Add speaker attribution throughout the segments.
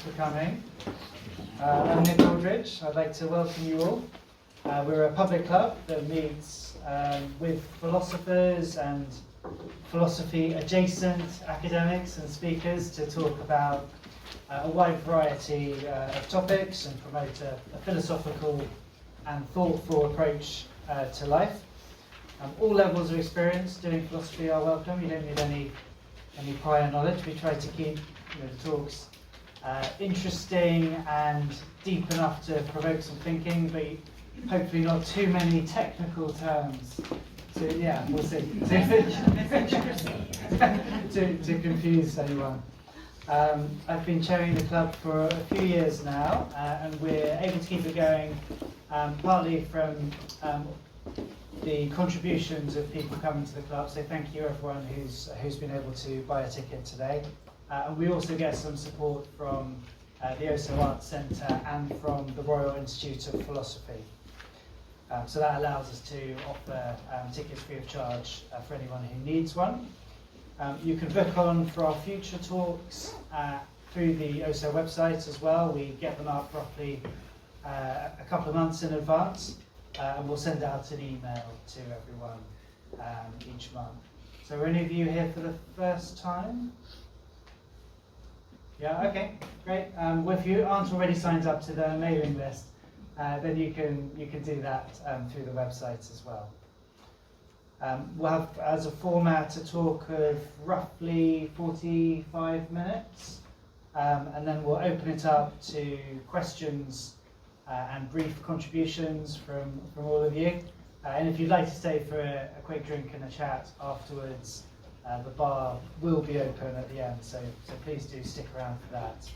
Speaker 1: for coming. I'm Nick Aldridge. I'd like to welcome you all. We're a public club that meets with philosophers and philosophy-adjacent academics and speakers to talk about a wide variety of topics and promote a philosophical and thoughtful approach to life. All levels of experience doing philosophy are welcome. You don't need any prior knowledge. We try to keep the talks interesting and deep enough to provoke some thinking, but hopefully not too many technical terms. So yeah, we'll see. to confuse anyone. I've been chairing the club for a few years now, and we're able to keep it going partly from the contributions of people coming to the club. So thank you everyone who's been able to buy a ticket today. And we also get some support from the OSO Arts Centre and from the Royal Institute of Philosophy. So that allows us to offer tickets free of charge for anyone who needs one. You can book on for our future talks through the OSO website as well. We get them out roughly a couple of months in advance, and we'll send out an email to everyone each month. So are any of you here for the first time? Yeah, okay, great. Well, if you aren't already signed up to the mailing list, then you can do that through the website as well. We'll have as a format a talk of roughly 45 minutes, and then we'll open it up to questions and brief contributions from all of you. And if you'd like to stay for a quick drink and a chat afterwards, the bar will be open at the end, so please do stick around for that.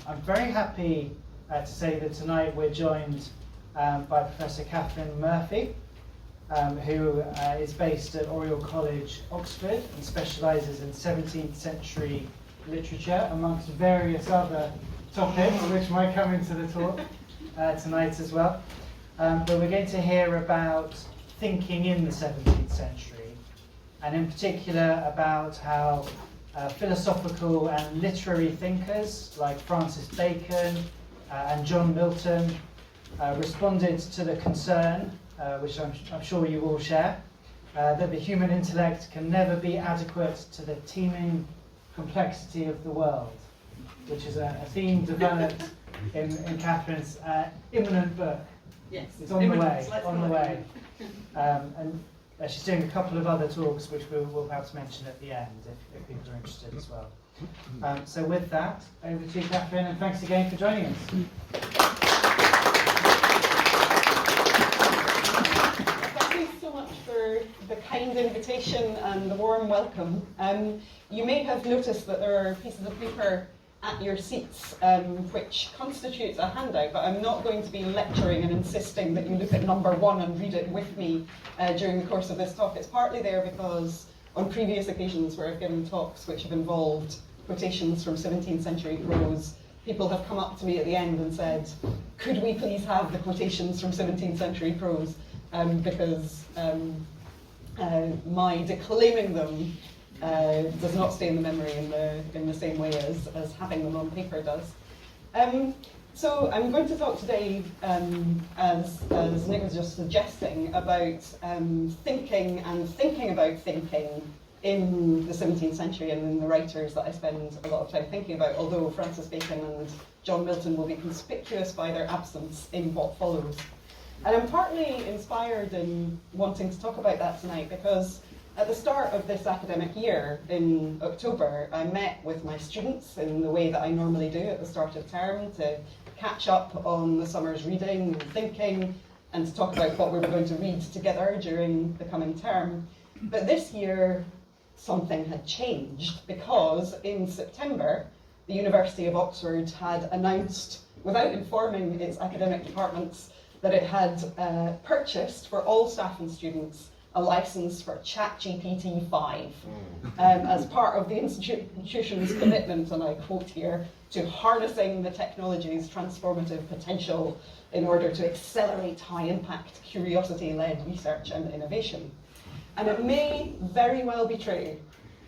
Speaker 1: I'm very happy to say that tonight we're joined by Professor Kathryn Murphy, who is based at Oriel College, Oxford, and specialises in 17th century literature, amongst various other topics which might come into the talk tonight as well. But we're going to hear about thinking in the 17th century, and in particular about how philosophical and literary thinkers like Francis Bacon and John Milton responded to the concern, which I'm sure you all share, that the human intellect can never be adequate to the teeming complexity of the world, which is a theme developed in Kathryn's imminent book.
Speaker 2: Yes,
Speaker 1: it's on the way. And she's doing a couple of other talks, which we'll perhaps mention at the end if people are interested as well. So with that, over to you, Kathryn, and thanks again for joining us.
Speaker 2: Thank you so much for the kind invitation and the warm welcome. You may have noticed that there are pieces of paper at your seats, which constitutes a handout, but I'm not going to be lecturing and insisting that you look at number 1 and read it with me during the course of this talk. It's partly there because on previous occasions where I've given talks which have involved quotations from 17th century prose, people have come up to me at the end and said, could we please have the quotations from 17th century prose, because my declaiming them does not stay in the memory in the same way as having them on paper does. So I'm going to talk today, as Nick was just suggesting, about thinking and thinking about thinking in the 17th century and in the writers that I spend a lot of time thinking about, although Francis Bacon and John Milton will be conspicuous by their absence in what follows. And I'm partly inspired in wanting to talk about that tonight because at the start of this academic year, in October, I met with my students in the way that I normally do at the start of term to catch up on the summer's reading and thinking and to talk about what we were going to read together during the coming term. But this year, something had changed because in September, the University of Oxford had announced, without informing its academic departments, that it had purchased for all staff and students a license for ChatGPT 5 as part of the institution's commitment, and I quote here, to harnessing the technology's transformative potential in order to accelerate high-impact, curiosity-led research and innovation. And it may very well be true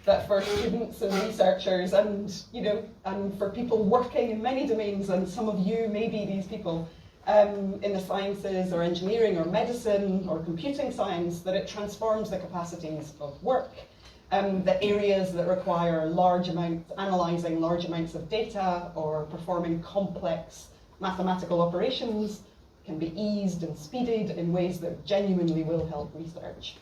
Speaker 2: that for students and researchers and, and for people working in many domains, and some of you may be these people, in the sciences or engineering or medicine or computing science, that it transforms the capacities of work. The areas that require analysing large amounts of data or performing complex mathematical operations can be eased and speeded in ways that genuinely will help research.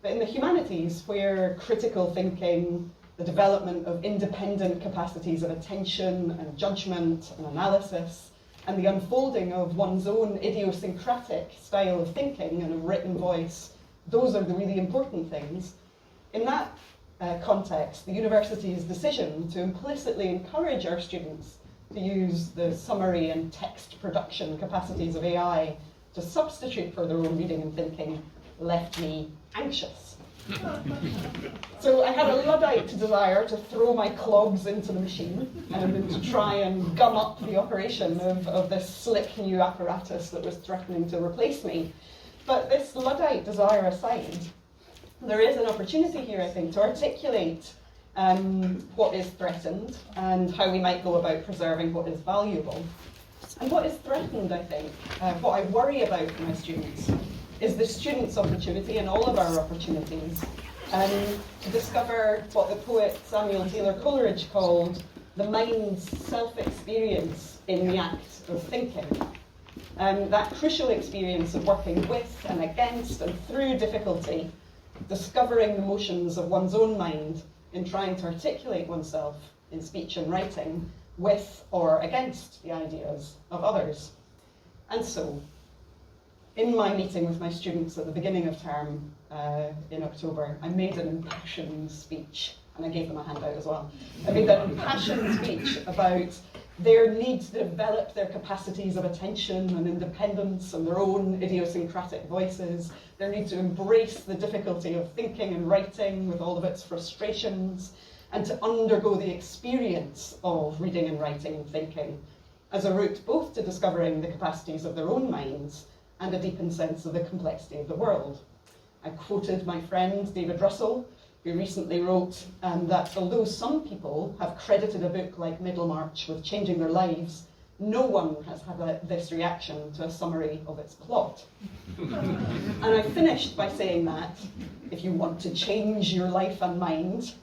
Speaker 2: But in the humanities, where critical thinking, the development of independent capacities of attention and judgment and analysis, and the unfolding of one's own idiosyncratic style of thinking and a written voice, those are the really important things. In that context, the university's decision to implicitly encourage our students to use the summary and text production capacities of AI to substitute for their own reading and thinking left me anxious. So I had a Luddite desire to throw my clogs into the machine and to try and gum up the operation of this slick new apparatus that was threatening to replace me. But this Luddite desire aside, there is an opportunity here, I think, to articulate what is threatened and how we might go about preserving what is valuable. And what is threatened, I think, what I worry about for my students, is the students' opportunity and all of our opportunities to discover what the poet Samuel Taylor Coleridge called the mind's self-experience in the act of thinking. That crucial experience of working with and against and through difficulty, discovering the motions of one's own mind in trying to articulate oneself in speech and writing with or against the ideas of others. And so, in my meeting with my students at the beginning of term in October, I made an impassioned speech, and I gave them a handout as well. I made an impassioned speech about their need to develop their capacities of attention and independence and their own idiosyncratic voices, their need to embrace the difficulty of thinking and writing with all of its frustrations, and to undergo the experience of reading and writing and thinking as a route both to discovering the capacities of their own minds and a deepened sense of the complexity of the world. I quoted my friend David Russell, who recently wrote that although some people have credited a book like Middlemarch with changing their lives, no one has had this reaction to a summary of its plot. And I finished by saying that if you want to change your life and mind,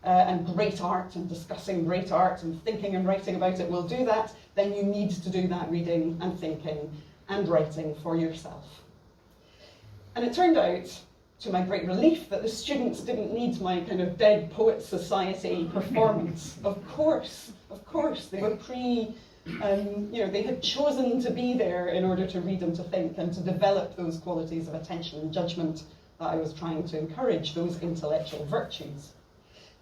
Speaker 2: and great art and discussing great art and thinking and writing about it will do that, then you need to do that reading and thinking and writing for yourself. And it turned out, to my great relief, that the students didn't need my kind of Dead Poets Society performance. Of course, they were they had chosen to be there in order to read and to think and to develop those qualities of attention and judgment that I was trying to encourage, those intellectual virtues.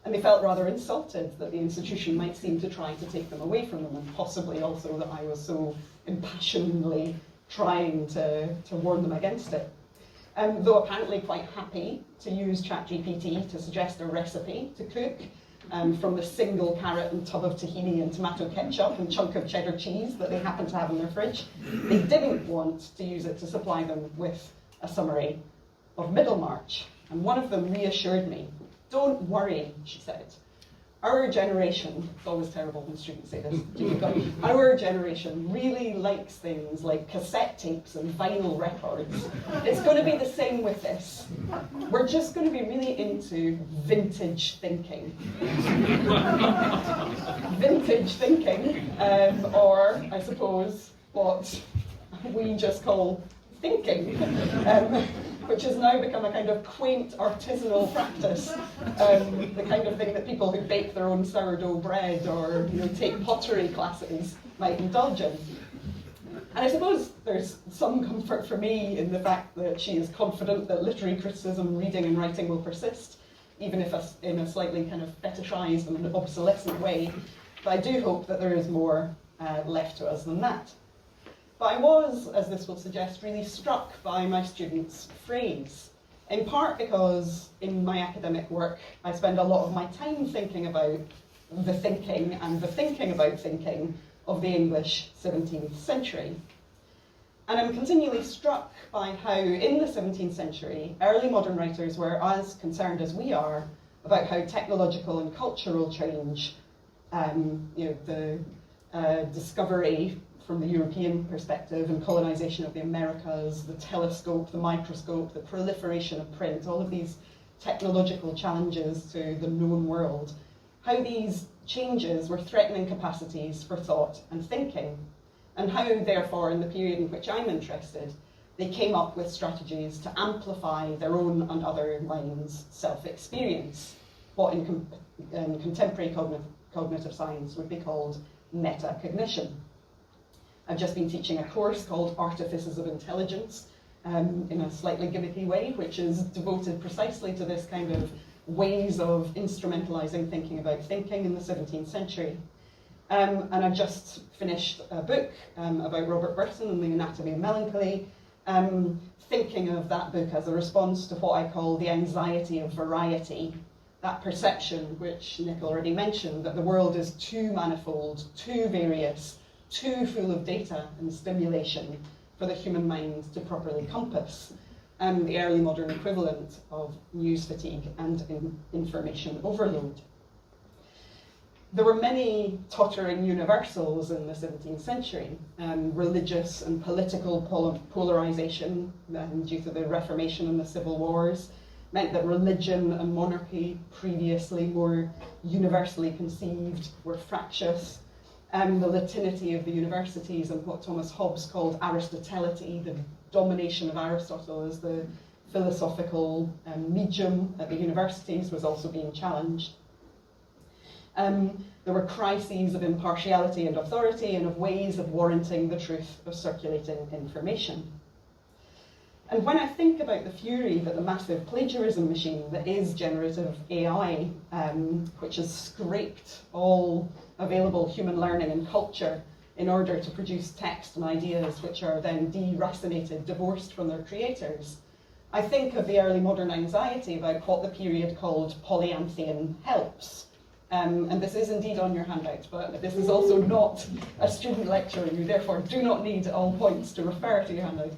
Speaker 2: And they felt rather insulted that the institution might seem to try to take them away from them, and possibly also that I was so impassionedly trying to warn them against it. Though apparently quite happy to use ChatGPT to suggest a recipe to cook from the single carrot and tub of tahini and tomato ketchup and chunk of cheddar cheese that they happen to have in their fridge. They didn't want to use it to supply them with a summary of Middlemarch. And one of them reassured me. "Don't worry," she said. Our generation, it's always terrible when students say this, our generation really likes things like cassette tapes and vinyl records. It's going to be the same with this. We're just going to be really into vintage thinking. Vintage thinking, or I suppose what we just call thinking, which has now become a kind of quaint artisanal practice, the kind of thing that people who bake their own sourdough bread or take pottery classes might indulge in. And I suppose there's some comfort for me in the fact that she is confident that literary criticism, reading and writing will persist, even if in a slightly kind of fetishized and obsolescent way. But I do hope that there is more left to us than that. But I was, as this will suggest, really struck by my students' phrase, in part because in my academic work I spend a lot of my time thinking about the thinking and the thinking about thinking of the English 17th century. And I'm continually struck by how in the 17th century early modern writers were as concerned as we are about how technological and cultural change, the discovery from the European perspective and colonization of the Americas, the telescope, the microscope, the proliferation of print, all of these technological challenges to the known world, how these changes were threatening capacities for thought and thinking, and how, therefore, in the period in which I'm interested, they came up with strategies to amplify their own and other minds' self-experience, what in contemporary cognitive science would be called metacognition. I've just been teaching a course called Artifices of Intelligence, in a slightly gimmicky way, which is devoted precisely to this kind of ways of instrumentalizing thinking about thinking in the 17th century. And I've just finished a book about Robert Burton and the Anatomy of Melancholy, thinking of that book as a response to what I call the anxiety of variety, that perception, which Nick already mentioned, that the world is too manifold, too various, too full of data and stimulation for the human mind to properly compass, the early modern equivalent of news fatigue and information overload. There were many tottering universals in the 17th century. Religious and political polarization due to the Reformation and the Civil Wars meant that religion and monarchy, previously more universally conceived, were fractious. The Latinity of the universities and what Thomas Hobbes called Aristotelity, the domination of Aristotle as the philosophical medium at the universities, was also being challenged. There were crises of impartiality and authority and of ways of warranting the truth of circulating information. And when I think about the fury that the massive plagiarism machine that is generative AI, which has scraped all available human learning and culture in order to produce text and ideas which are then deracinated, divorced from their creators, I think of the early modern anxiety about what the period called polyanthian helps. And this is indeed on your handout, but this is also not a student lecture, and you therefore do not need at all points to refer to your handout.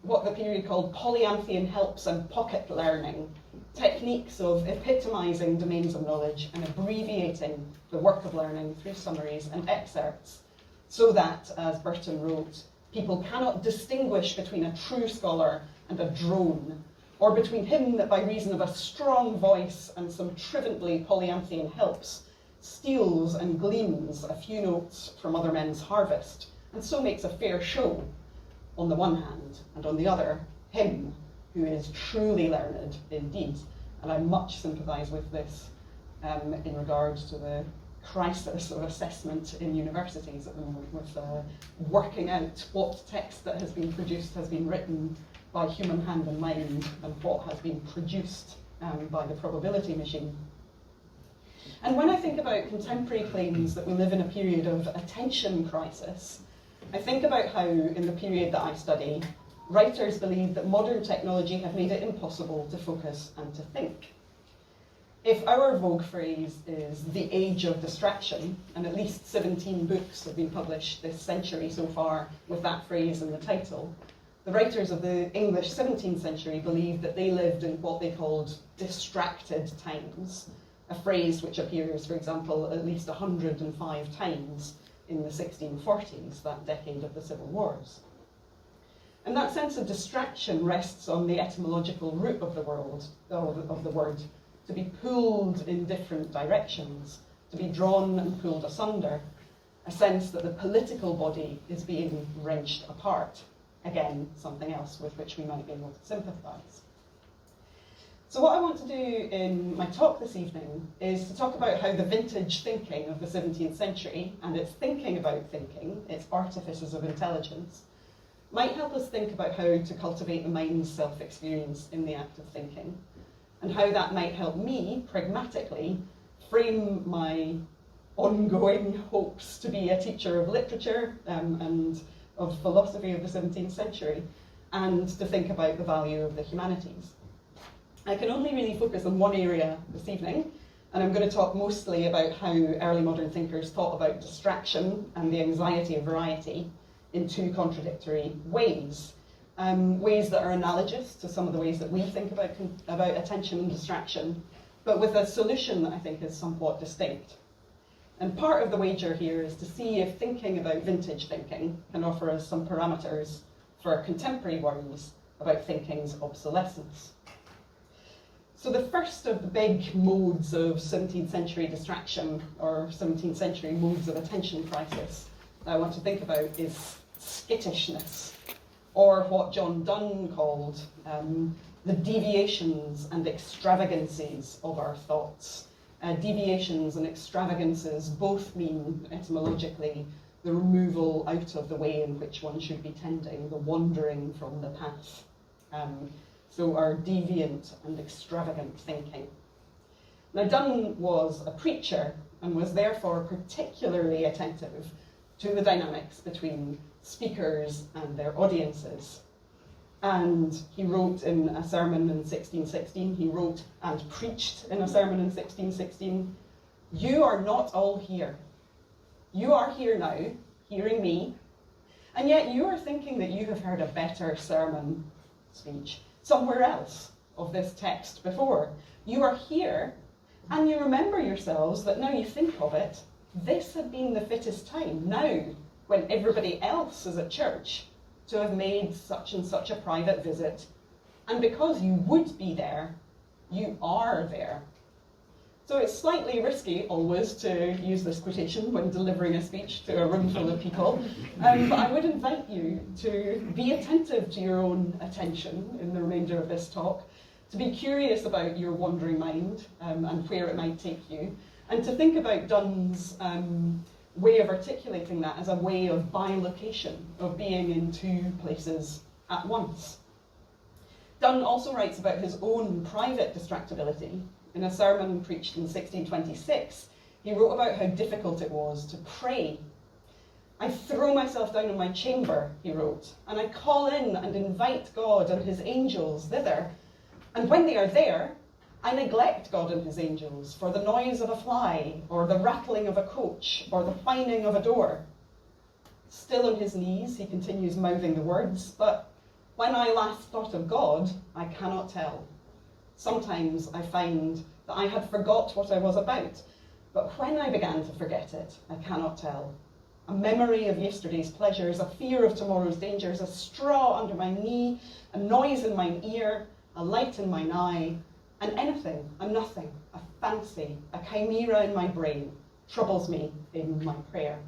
Speaker 2: What the period called polyanthian helps and pocket learning, techniques of epitomizing domains of knowledge and abbreviating the work of learning through summaries and excerpts, so that, as Burton wrote, people cannot distinguish between a true scholar and a drone, or between him that by reason of a strong voice and some triumphantly polyanthian helps steals and gleans a few notes from other men's harvest, and so makes a fair show, on the one hand, and on the other, him who is truly learned indeed. And I much sympathise with this in regards to the crisis of assessment in universities at the moment, with working out what text that has been produced has been written by human hand and mind, and what has been produced by the probability machine. And when I think about contemporary claims that we live in a period of attention crisis, I think about how, in the period that I study, writers believe that modern technology have made it impossible to focus and to think. If our vogue phrase is the age of distraction, and at least 17 books have been published this century so far with that phrase in the title, the writers of the English 17th century believed that they lived in what they called distracted times, a phrase which appears, for example, at least 105 times in the 1640s, that decade of the Civil Wars. And that sense of distraction rests on the etymological root of the word, to be pulled in different directions, to be drawn and pulled asunder, a sense that the political body is being wrenched apart. Again, something else with which we might be able to sympathise. So what I want to do in my talk this evening is to talk about how the vintage thinking of the 17th century and its thinking about thinking, its artifices of intelligence, might help us think about how to cultivate the mind's self-experience in the act of thinking, and how that might help me, pragmatically, frame my ongoing hopes to be a teacher of literature and of philosophy of the 17th century, and to think about the value of the humanities. I can only really focus on one area this evening, and I'm going to talk mostly about how early modern thinkers thought about distraction and the anxiety of variety in two contradictory ways. Ways that are analogous to some of the ways that we think about attention and distraction, but with a solution that I think is somewhat distinct. And part of the wager here is to see if thinking about vintage thinking can offer us some parameters for contemporary worries about thinking's obsolescence. So the first of the big modes of 17th century distraction, or 17th century modes of attention crisis, that I want to think about is skittishness, or what John Donne called the deviations and extravagancies of our thoughts. Deviations and extravagances both mean, etymologically, the removal out of the way in which one should be tending, the wandering from the path. So our deviant and extravagant thinking. Now, Donne was a preacher and was therefore particularly attentive to the dynamics between speakers and their audiences. And he wrote in a sermon in 1616, he wrote and preached in a sermon in 1616, "You are not all here. You are here now, hearing me, and yet you are thinking that you have heard a better sermon speech somewhere else of this text before. You are here, and you remember yourselves that now you think of it, this had been the fittest time, now, when everybody else is at church, to have made such and such a private visit, and because you would be there, you are there." So it's slightly risky always to use this quotation when delivering a speech to a room full of people, but I would invite you to be attentive to your own attention in the remainder of this talk, to be curious about your wandering mind and where it might take you, and to think about Donne's way of articulating that as a way of bilocation, of being in two places at once. Donne also writes about his own private distractibility. In a sermon preached in 1626, he wrote about how difficult it was to pray. "I throw myself down in my chamber," he wrote, "and I call in and invite God and his angels thither. And when they are there, I neglect God and his angels for the noise of a fly, or the rattling of a coach, or the whining of a door." Still on his knees, he continues mouthing the words, "But when I last thought of God, I cannot tell. Sometimes I find that I had forgot what I was about, but when I began to forget it, I cannot tell. A memory of yesterday's pleasures, a fear of tomorrow's dangers, a straw under my knee, a noise in mine ear, a light in mine eye, and anything, a nothing, a fancy, a chimera in my brain, troubles me in my prayer."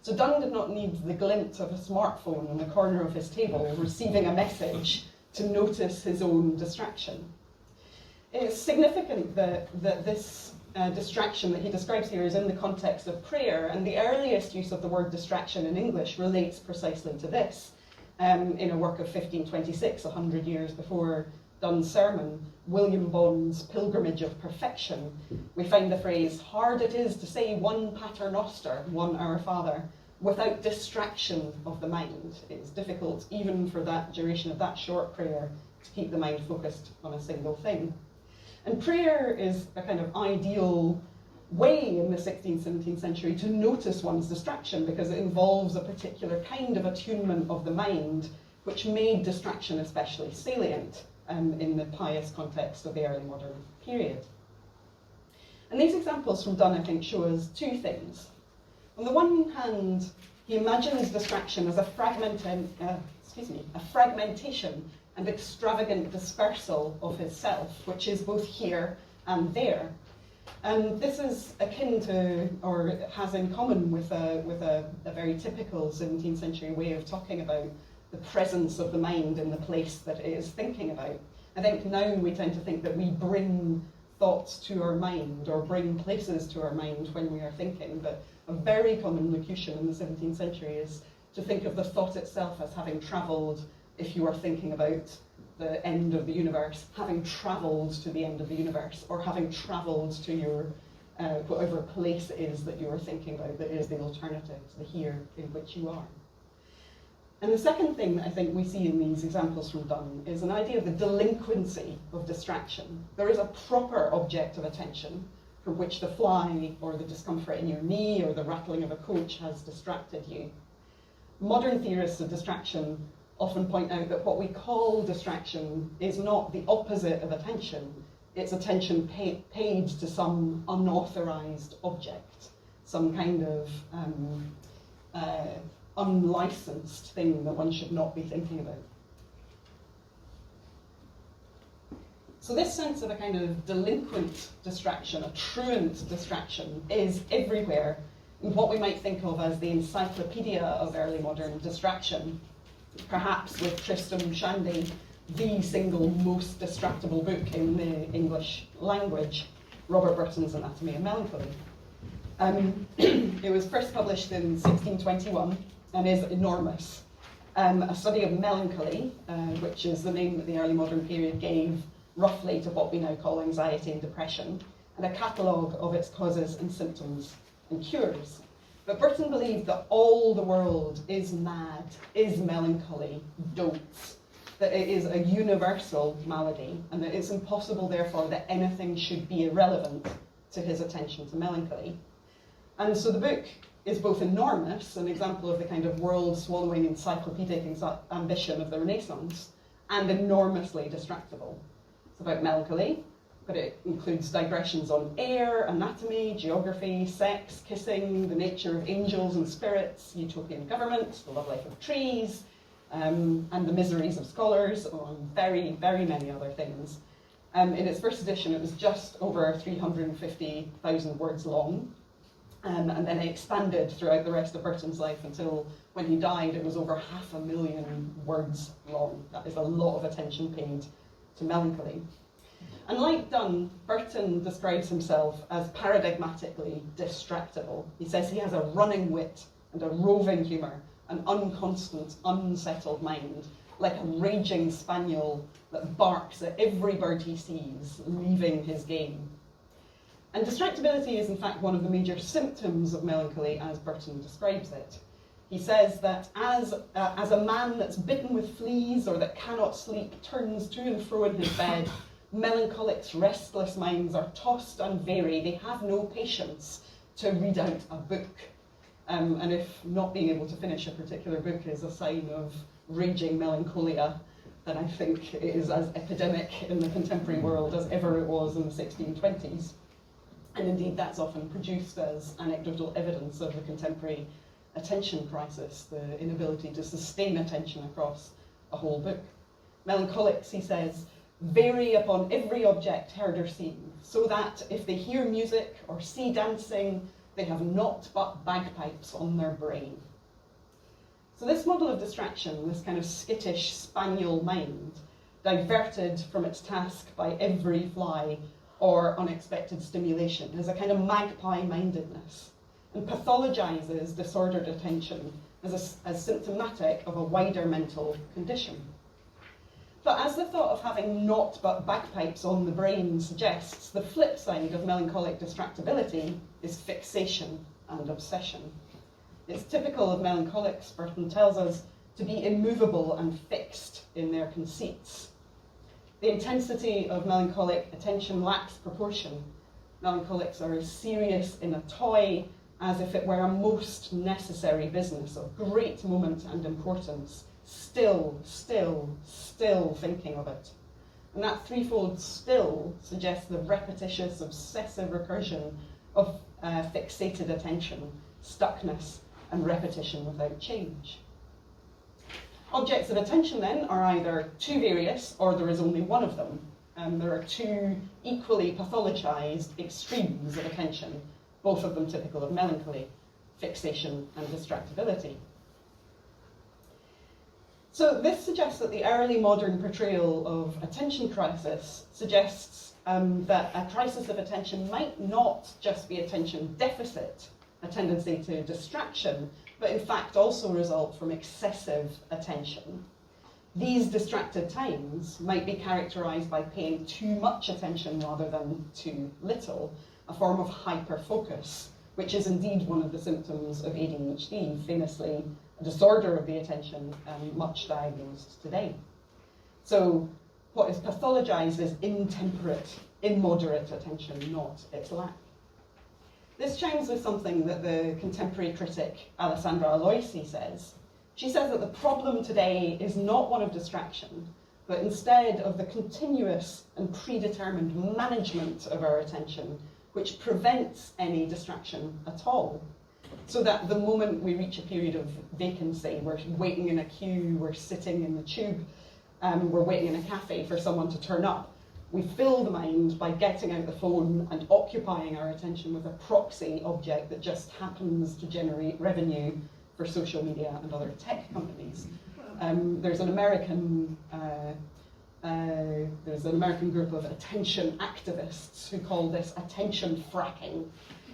Speaker 2: So Donne did not need the glint of a smartphone in the corner of his table receiving a message to notice his own distraction. It's significant that this distraction that he describes here is in the context of prayer, and the earliest use of the word distraction in English relates precisely to this. In a work of 1526, 100 years before Donne's sermon, William Bond's Pilgrimage of Perfection, we find the phrase, "Hard it is to say one Pater Noster, one Our Father, without distraction of the mind." It's difficult, even for that duration of that short prayer, to keep the mind focused on a single thing. And prayer is a kind of ideal way in the 16th, 17th century to notice one's distraction, because it involves a particular kind of attunement of the mind, which made distraction especially salient in the pious context of the early modern period. And these examples from Donne, I think, show us two things. On the one hand, he imagines distraction as a fragmentation and extravagant dispersal of his self, which is both here and there. And this is akin to, or has in common with a very typical 17th century way of talking about the presence of the mind in the place that it is thinking about. I think now we tend to think that we bring thoughts to our mind or bring places to our mind when we are thinking, but a very common locution in the 17th century is to think of the thought itself as having travelled, if you are thinking about the end of the universe, having travelled to the end of the universe, or having travelled to your whatever place it is that you are thinking about that is the alternative to the here in which you are. And the second thing that I think we see in these examples from Donne is an idea of the delinquency of distraction. There is a proper object of attention from which the fly or the discomfort in your knee or the rattling of a coach has distracted you. Modern theorists of distraction often point out that what we call distraction is not the opposite of attention, its attention paid to some unauthorized object, some kind of unlicensed thing that one should not be thinking about. So this sense of a kind of delinquent distraction, a truant distraction, is everywhere in what we might think of as the encyclopedia of early modern distraction, perhaps with Tristram Shandy, the single most distractible book in the English language, Robert Burton's Anatomy of Melancholy. It was first published in 1621 and is enormous. A study of melancholy, which is the name that the early modern period gave roughly to what we now call anxiety and depression, and a catalogue of its causes and symptoms and cures. But Burton believed that all the world is mad, is melancholy, dotes, that it is a universal malady, and that it's impossible, therefore, that anything should be irrelevant to his attention to melancholy. And so the book is both enormous, an example of the kind of world-swallowing encyclopedic ambition of the Renaissance, and enormously distractible. It's about melancholy, but it includes digressions on air, anatomy, geography, sex, kissing, the nature of angels and spirits, utopian government, the love life of trees, and the miseries of scholars, among very, very many other things. In its first edition, it was just over 350,000 words long, and then it expanded throughout the rest of Burton's life until when he died, it was over 500,000 words long. That is a lot of attention paid to melancholy. And like Donne, Burton describes himself as paradigmatically distractible. He says he has a running wit and a roving humour, an unconstant, unsettled mind, like a raging spaniel that barks at every bird he sees, leaving his game. And distractibility is in fact one of the major symptoms of melancholy as Burton describes it. He says that as a man that's bitten with fleas or that cannot sleep turns to and fro in his bed, melancholics' restless minds are tossed and vary. They have no patience to read out a book. And if not being able to finish a particular book is a sign of raging melancholia, then I think it is as epidemic in the contemporary world as ever it was in the 1620s. And indeed, that's often produced as anecdotal evidence of the contemporary attention crisis, the inability to sustain attention across a whole book. Melancholics, he says, vary upon every object heard or seen, so that if they hear music or see dancing, they have naught but bagpipes on their brain. So this model of distraction, this kind of skittish spaniel mind, diverted from its task by every fly or unexpected stimulation, is a kind of magpie-mindedness, and pathologizes disordered attention as symptomatic of a wider mental condition. But as the thought of having naught but bagpipes on the brain suggests, the flip side of melancholic distractibility is fixation and obsession. It's typical of melancholics, Burton tells us, to be immovable and fixed in their conceits. The intensity of melancholic attention lacks proportion. Melancholics are as serious in a toy as if it were a most necessary business of great moment and importance, still thinking of it. And that threefold still suggests the repetitious, obsessive recursion of fixated attention, stuckness, and repetition without change. Objects of attention, then, are either too various or there is only one of them. There are two equally pathologized extremes of attention, both of them typical of melancholy, fixation and distractibility. So this suggests that the early modern portrayal of attention crisis suggests that a crisis of attention might not just be attention deficit, a tendency to distraction, but in fact also result from excessive attention. These distracted times might be characterized by paying too much attention rather than too little, a form of hyperfocus, which is indeed one of the symptoms of ADHD, famously a disorder of the attention, much diagnosed today. So what is pathologized is intemperate, immoderate attention, not its lack. This chimes with something that the contemporary critic Alessandra Aloisi says. She says that the problem today is not one of distraction, but instead of the continuous and predetermined management of our attention, which prevents any distraction at all. So that the moment we reach a period of vacancy, we're waiting in a queue, we're sitting in the tube, we're waiting in a cafe for someone to turn up, we fill the mind by getting out the phone and occupying our attention with a proxy object that just happens to generate revenue for social media and other tech companies. There's an American group of attention activists who call this attention fracking,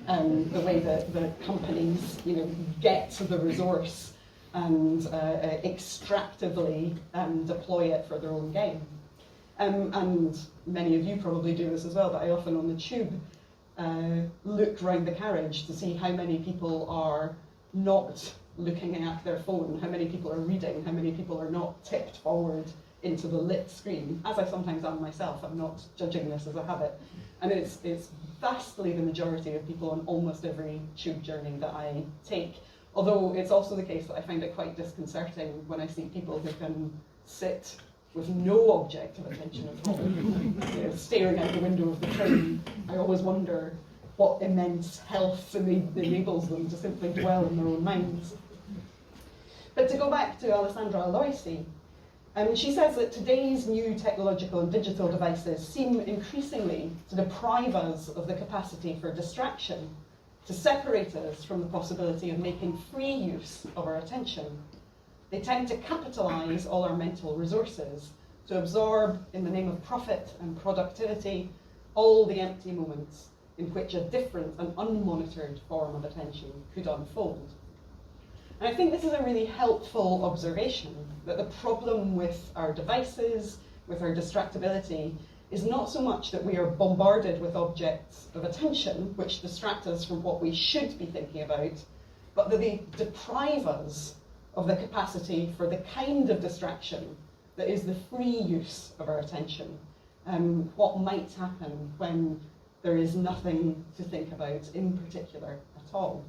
Speaker 2: the way that the companies, get to the resource and extractively deploy it for their own gain. And many of you probably do this as well, but I often on the tube look round the carriage to see how many people are not looking at their phone, how many people are reading, how many people are not tipped forward into the lit screen, as I sometimes am myself. I'm not judging this as a habit. And it's vastly the majority of people on almost every tube journey that I take. Although it's also the case that I find it quite disconcerting when I see people who can sit with no object of attention at all, staring out the window of the train. I always wonder what immense health enables them to simply dwell in their own minds. But to go back to Alessandra Aloisi, she says that today's new technological and digital devices seem increasingly to deprive us of the capacity for distraction, to separate us from the possibility of making free use of our attention. They tend to capitalise all our mental resources, to absorb, in the name of profit and productivity, all the empty moments in which a different and unmonitored form of attention could unfold. And I think this is a really helpful observation, that the problem with our devices, with our distractibility, is not so much that we are bombarded with objects of attention, which distract us from what we should be thinking about, but that they deprive us of the capacity for the kind of distraction that is the free use of our attention. What might happen when there is nothing to think about in particular at all.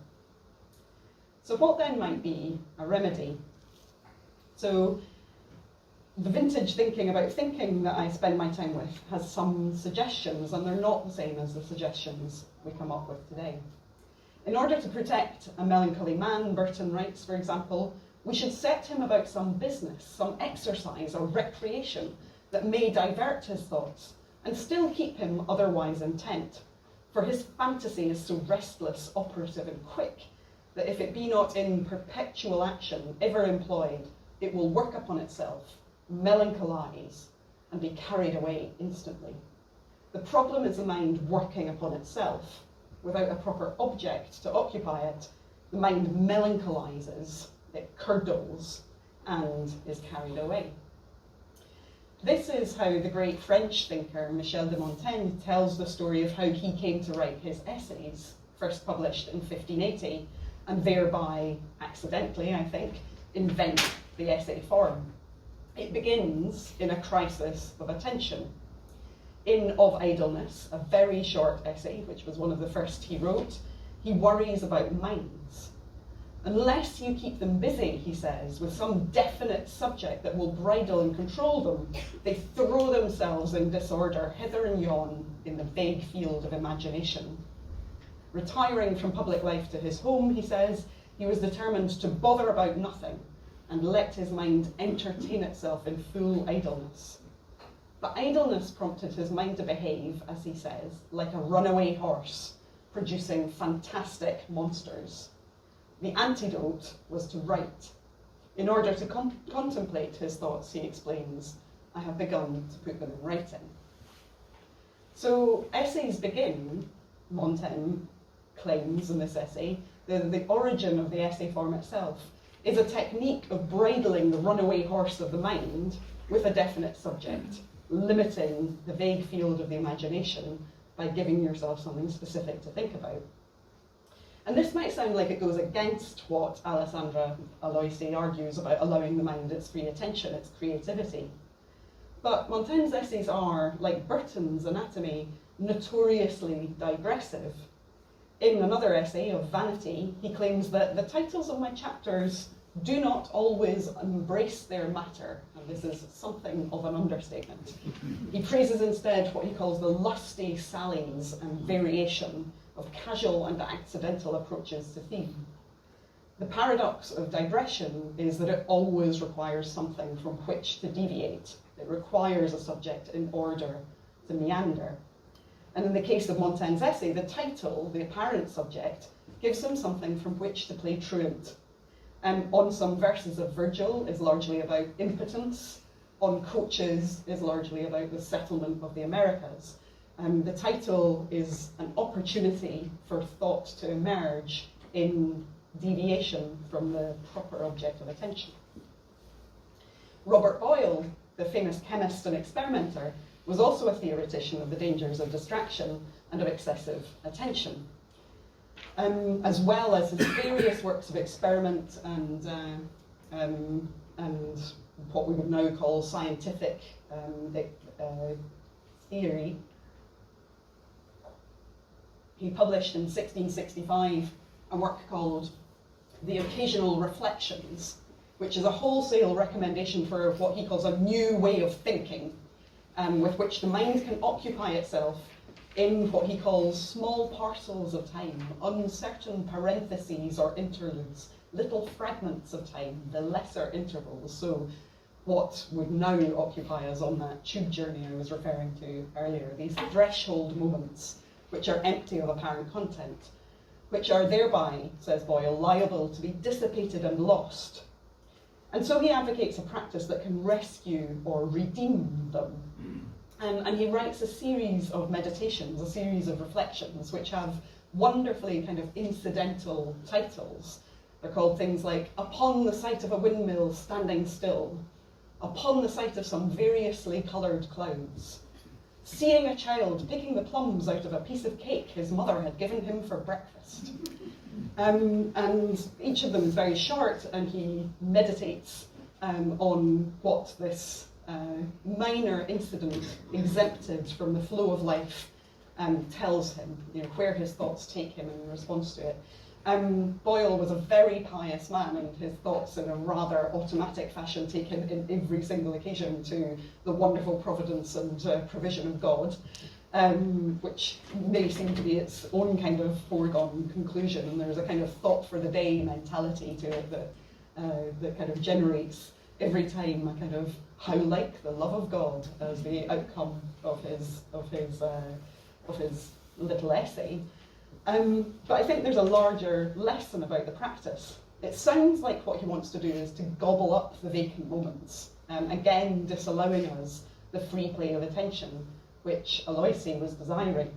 Speaker 2: So what then might be a remedy? So the vintage thinking about thinking that I spend my time with has some suggestions, and they're not the same as the suggestions we come up with today. In order to protect a melancholy man, Burton writes, for example, we should set him about some business, some exercise or recreation that may divert his thoughts and still keep him otherwise intent. For his fantasy is so restless, operative and quick, that if it be not in perpetual action, ever employed, it will work upon itself, melancholise, and be carried away instantly. The problem is the mind working upon itself. Without a proper object to occupy it, the mind melancholizes, it curdles, and is carried away. This is how the great French thinker Michel de Montaigne tells the story of how he came to write his essays, first published in 1580, and thereby, accidentally, I think, invent the essay form. It begins in a crisis of attention. In Of Idleness, a very short essay, which was one of the first he wrote, he worries about minds. Unless you keep them busy, he says, with some definite subject that will bridle and control them, they throw themselves in disorder hither and yon in the vague field of imagination. Retiring from public life to his home, he says, he was determined to bother about nothing and let his mind entertain itself in full idleness. But idleness prompted his mind to behave, as he says, like a runaway horse, producing fantastic monsters. The antidote was to write. In order to contemplate his thoughts, he explains, I have begun to put them in writing. So essays begin, Montaigne claims in this essay, the origin of the essay form itself is a technique of bridling the runaway horse of the mind with a definite subject, limiting the vague field of the imagination by giving yourself something specific to think about. And this might sound like it goes against what Alessandra Aloisi argues about allowing the mind its free attention, its creativity. But Montaigne's essays are, like Burton's Anatomy, notoriously digressive. In another essay of Vanity, he claims that the titles of my chapters do not always embrace their matter, and this is something of an understatement. He praises instead what he calls the lusty sallies and variation of casual and accidental approaches to theme. The paradox of digression is that it always requires something from which to deviate. It requires a subject in order to meander. And in the case of Montaigne's essay, the title, the apparent subject, gives him something from which to play truant. On some verses of Virgil is largely about impotence. On Coaches is largely about the settlement of the Americas. The title is an opportunity for thought to emerge in deviation from the proper object of attention. Robert Boyle, the famous chemist and experimenter, was also a theoretician of the dangers of distraction and of excessive attention, as well as his various works of experiment and what we would now call scientific theory. He published in 1665 a work called The Occasional Reflections, which is a wholesale recommendation for what he calls a new way of thinking, with which the mind can occupy itself in what he calls small parcels of time, uncertain parentheses or interludes, little fragments of time, the lesser intervals. So what would now occupy us on that tube journey I was referring to earlier, these threshold moments which are empty of apparent content, which are thereby, says Boyle, liable to be dissipated and lost. And so he advocates a practice that can rescue or redeem them. And he writes a series of meditations, a series of reflections, which have wonderfully kind of incidental titles. They're called things like Upon the Sight of a Windmill Standing Still, Upon the Sight of Some Variously Coloured Clouds, Seeing a Child Picking the Plums Out of a Piece of Cake His Mother Had Given Him for Breakfast. And each of them is very short, and he meditates on what this minor incident exempted from the flow of life tells him, where his thoughts take him in response to it. Boyle was a very pious man, and his thoughts in a rather automatic fashion take him in every single occasion to the wonderful providence and provision of God, which may seem to be its own kind of foregone conclusion, and there's a kind of thought for the day mentality to it that kind of generates every time a kind of how like the love of God as the outcome of his little essay. But I think there's a larger lesson about the practice. It sounds like what he wants to do is to gobble up the vacant moments, again disallowing us the free play of attention, which Aloysi was desiring.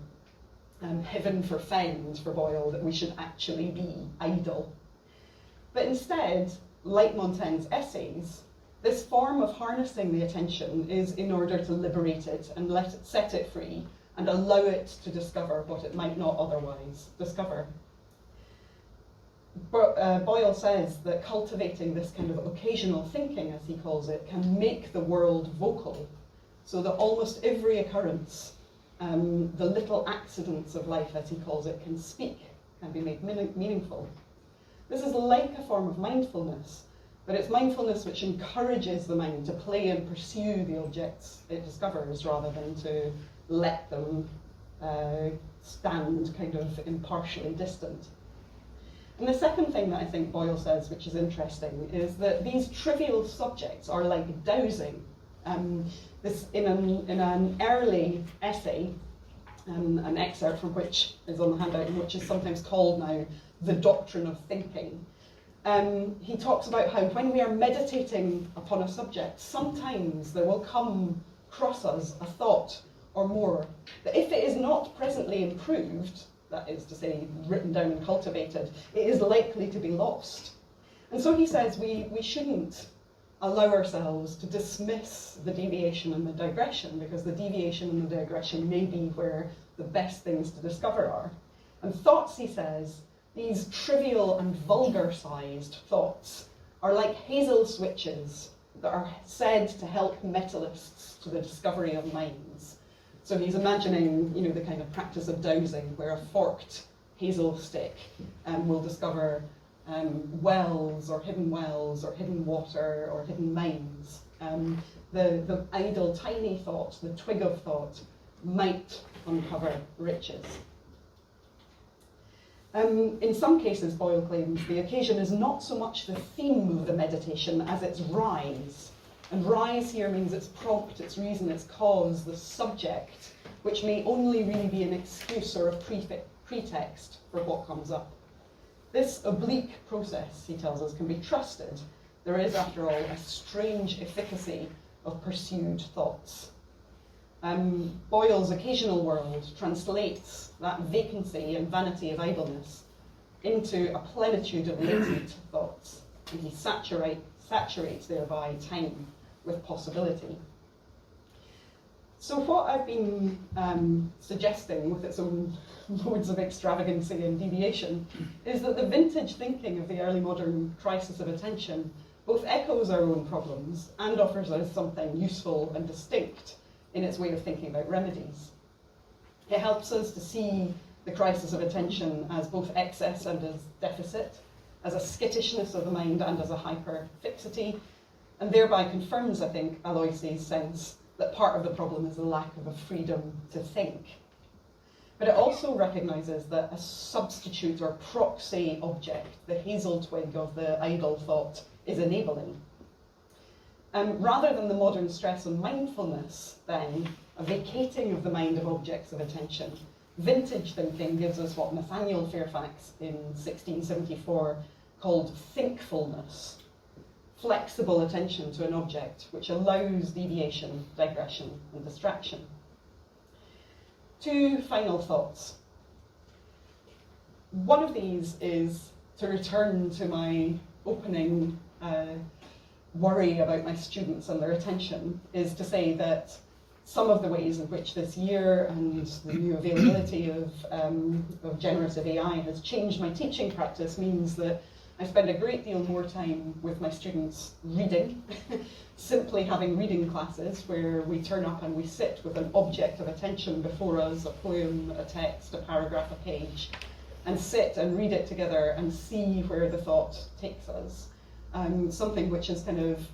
Speaker 2: Heaven forfend for Boyle that we should actually be idle. But instead, like Montaigne's essays, this form of harnessing the attention is in order to liberate it and set it free and allow it to discover what it might not otherwise discover. But Boyle says that cultivating this kind of occasional thinking, as he calls it, can make the world vocal, so that almost every occurrence, the little accidents of life, as he calls it, can speak, can be made meaningful. This is like a form of mindfulness, but it's mindfulness which encourages the mind to play and pursue the objects it discovers rather than to let them stand kind of impartially distant. And the second thing that I think Boyle says, which is interesting, is that these trivial subjects are like dowsing. This in an early essay, an excerpt from which is on the handout, and which is sometimes called now the doctrine of thinking. He talks about how when we are meditating upon a subject, sometimes there will come across us a thought or more that if it is not presently improved, that is to say, written down and cultivated, it is likely to be lost. And so he says we shouldn't allow ourselves to dismiss the deviation and the digression, because the deviation and the digression may be where the best things to discover are. And thoughts, he says, these trivial and vulgar-sized thoughts are like hazel switches that are said to help metallists to the discovery of minds. So he's imagining, the kind of practice of dowsing, where a forked hazel stick will discover wells or hidden water or hidden mines. The idle tiny thought, the twig of thought, might uncover riches. In some cases, Boyle claims, the occasion is not so much the theme of the meditation as its rise. And rise here means its prompt, its reason, its cause, the subject, which may only really be an excuse or a pretext for what comes up. This oblique process, he tells us, can be trusted. There is, after all, a strange efficacy of pursued thoughts. Boyle's occasional world translates that vacancy and vanity of idleness into a plenitude of latent thoughts, and he saturates thereby time with possibility. So what I've been suggesting, with its own modes of extravagancy and deviation, is that the vintage thinking of the early modern crisis of attention both echoes our own problems and offers us something useful and distinct in its way of thinking about remedies. It helps us to see the crisis of attention as both excess and as deficit, as a skittishness of the mind and as a hyperfixity, and thereby confirms, I think, Aloysius' sense that part of the problem is the lack of a freedom to think. But it also recognises that a substitute or proxy object, the hazel twig of the idle thought, is enabling. Rather than the modern stress on mindfulness, then, a vacating of the mind of objects of attention, vintage thinking gives us what Nathaniel Fairfax in 1674 called thinkfulness, flexible attention to an object which allows deviation, digression, and distraction. Two final thoughts. One of these is to return to my opening worry about my students and their attention, is to say that some of the ways in which this year and the new availability of generative AI has changed my teaching practice means that I spend a great deal more time with my students reading, simply having reading classes where we turn up and we sit with an object of attention before us, a poem, a text, a paragraph, a page, and sit and read it together and see where the thought takes us. Something which has kind of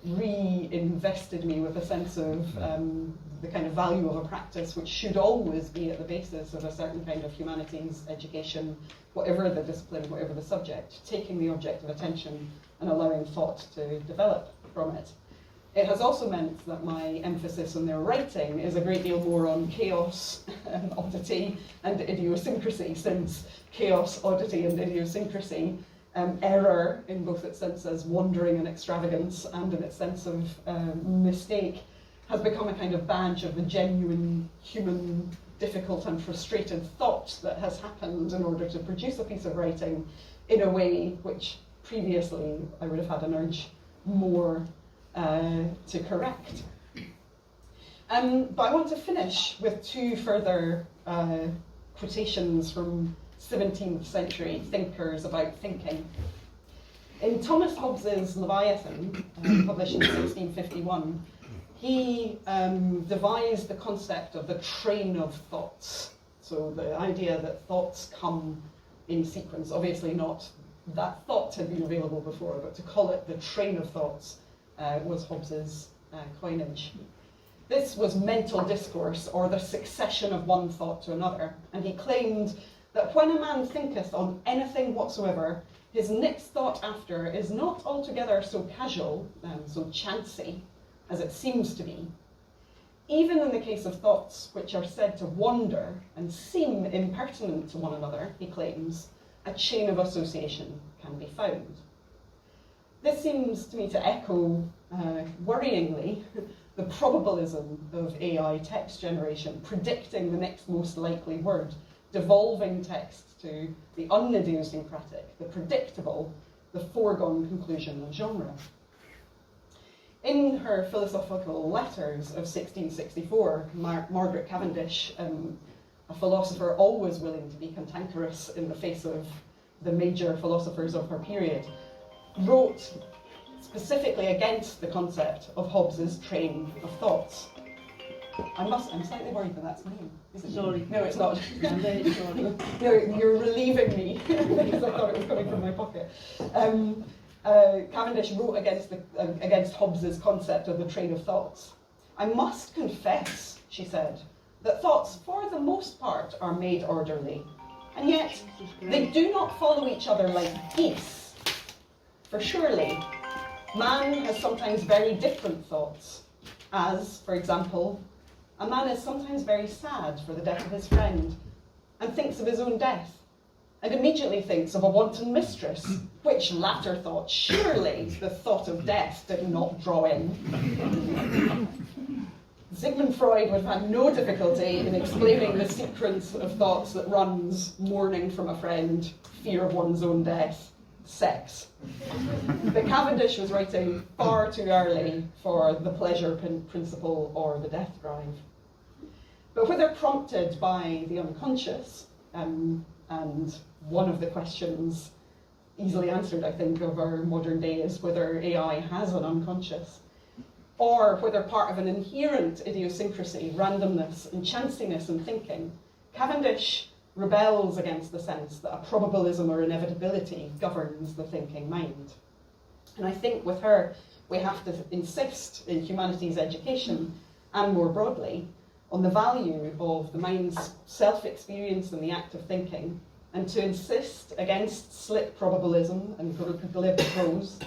Speaker 2: reinvested me with a sense of the kind of value of a practice which should always be at the basis of a certain kind of humanities education, whatever the discipline, whatever the subject, taking the object of attention and allowing thought to develop from it. It has also meant that my emphasis on their writing is a great deal more on chaos, oddity, and idiosyncrasy, since chaos, oddity, and idiosyncrasy, error in both its sense as wandering and extravagance and in its sense of mistake, has become a kind of badge of the genuine human, difficult and frustrated thought that has happened in order to produce a piece of writing in a way which previously I would have had an urge more to correct. But I want to finish with two further quotations from 17th century thinkers about thinking. In Thomas Hobbes's Leviathan, published in 1651, he devised the concept of the train of thoughts. So the idea that thoughts come in sequence, obviously not that thought had been available before, but to call it the train of thoughts was Hobbes's coinage. This was mental discourse, or the succession of one thought to another, and he claimed that when a man thinketh on anything whatsoever, his next thought after is not altogether so casual, so chancy, as it seems to be. Even in the case of thoughts which are said to wander and seem impertinent to one another, he claims, a chain of association can be found. This seems to me to echo, worryingly, the probabilism of AI text generation, predicting the next most likely word, devolving text to the unidiosyncratic, the predictable, the foregone conclusion of genre. In her philosophical letters of 1664, Margaret Cavendish, a philosopher always willing to be cantankerous in the face of the major philosophers of her period, wrote specifically against the concept of Hobbes's train of thoughts. I'm slightly worried that that's me. Is it?
Speaker 3: Sorry.
Speaker 2: No, it's not.
Speaker 3: I'm very sorry.
Speaker 2: No, you're relieving me because I thought it was coming from my pocket. Cavendish wrote against Hobbes's concept of the train of thoughts. I must confess, she said, that thoughts, for the most part, are made orderly, and yet they do not follow each other like geese. For surely, man has sometimes very different thoughts, as, for example, a man is sometimes very sad for the death of his friend, and thinks of his own death, and immediately thinks of a wanton mistress, which latter thought surely the thought of death did not draw in. Sigmund Freud would have had no difficulty in explaining the sequence of thoughts that runs mourning from a friend, fear of one's own death, sex. But Cavendish was writing far too early for the pleasure principle or the death drive. But whether prompted by the unconscious, and one of the questions easily answered, I think, of our modern day is whether AI has an unconscious, or whether part of an inherent idiosyncrasy, randomness and chanciness in thinking, Cavendish rebels against the sense that a probabilism or inevitability governs the thinking mind. And I think with her, we have to insist in humanities education, and more broadly, on the value of the mind's self-experience in the act of thinking, and to insist against slick probabilism and glib prose,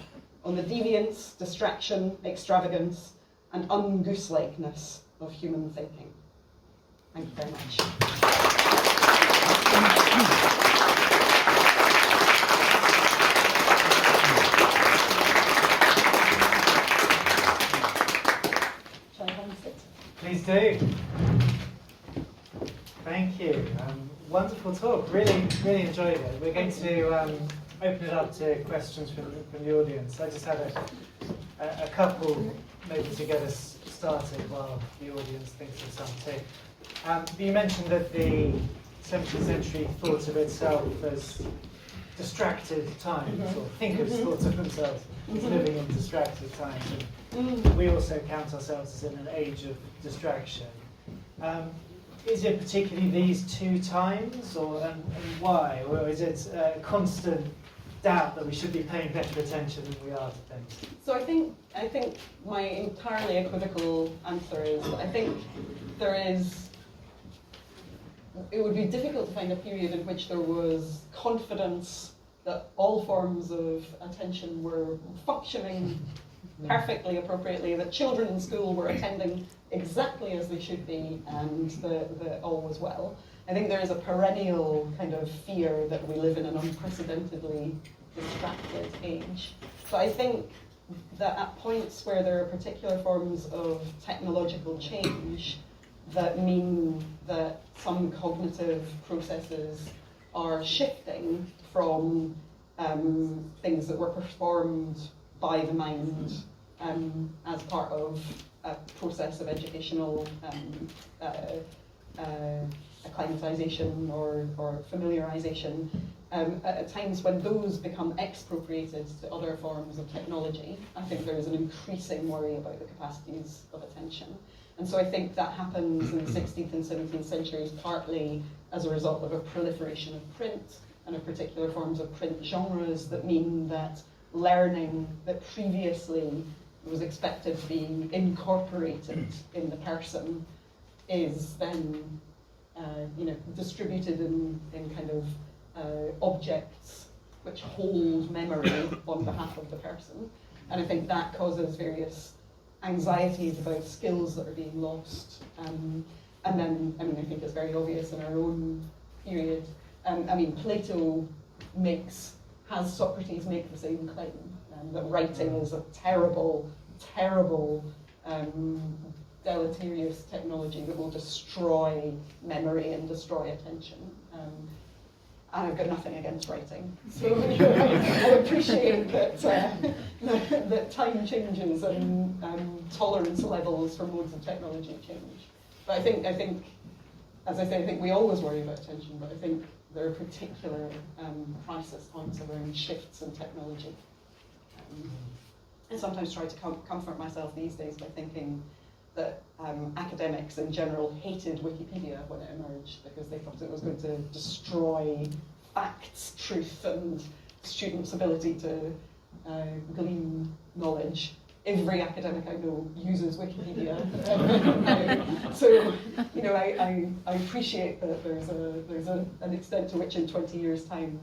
Speaker 2: on the deviance, distraction, extravagance, and ungoose-likeness of human thinking. Thank you very much. Shall I have a sit?
Speaker 1: Please do. Thank you. Wonderful talk. Really, really enjoyed it. We're going to open it up to questions from the audience. I just had a couple maybe to get us started while the audience thinks of some too. You mentioned that the 17th century thought of itself as distracted times, or thinkers thought of themselves as living in distracted times. And we also count ourselves as in an age of distraction. Is it particularly these two times, and why? Or is it a constant doubt that we should be paying better attention than we are to things?
Speaker 2: So I think my entirely equivocal answer is I think it would be difficult to find a period in which there was confidence that all forms of attention were functioning perfectly appropriately, that children in school were attending exactly as they should be, and that all was well. I think there is a perennial kind of fear that we live in an unprecedentedly distracted age. So I think that at points where there are particular forms of technological change that mean that some cognitive processes are shifting from things that were performed by the mind as part of a process of educational acclimatization or familiarization, at times when those become expropriated to other forms of technology, I think there is an increasing worry about the capacities of attention. And so I think that happens in the 16th and 17th centuries partly as a result of a proliferation of print and of particular forms of print genres that mean that learning that previously was expected to be incorporated in the person is then distributed in kind of objects which hold memory on behalf of the person. And I think that causes various anxieties about skills that are being lost. And then, I think it's very obvious in our own period. Plato has Socrates make the same claim, that writing is a terrible, terrible, deleterious technology that will destroy memory and destroy attention. And I've got nothing against writing. So I appreciate that that time changes and tolerance levels for modes of technology change. But I think, as I say, I think we always worry about attention, but I think there are particular crisis points around shifts in technology. I sometimes try to comfort myself these days by thinking that academics in general hated Wikipedia when it emerged because they thought it was going to destroy facts, truth, and students' ability to glean knowledge. Every academic I know uses Wikipedia. So, you know, I appreciate that there's an extent to which in 20 years' time,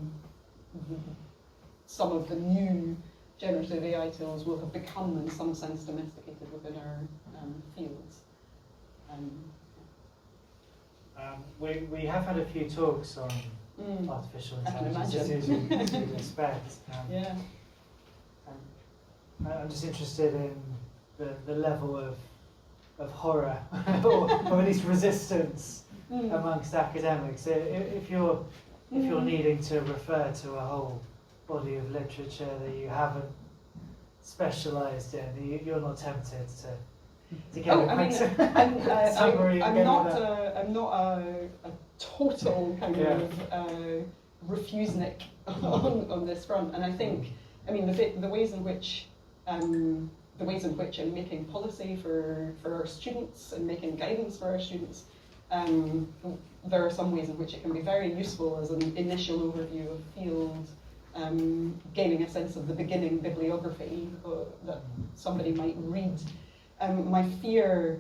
Speaker 2: some of the new generative AI tools will have become, in some sense, domesticated within our fields.
Speaker 1: We have had a few talks on artificial intelligence, as you'd expect.
Speaker 2: Yeah.
Speaker 1: I'm just interested in the level of horror, or at least resistance amongst academics. If you're needing to refer to a whole body of literature that you haven't specialised in, you're not tempted to get a quick summary.
Speaker 2: I'm not a total kind of refusenik on this front, and I think, I mean, the ways in which in making policy for our students and making guidance for our students, there are some ways in which it can be very useful as an initial overview of field, gaining a sense of the beginning bibliography that somebody might read. My fear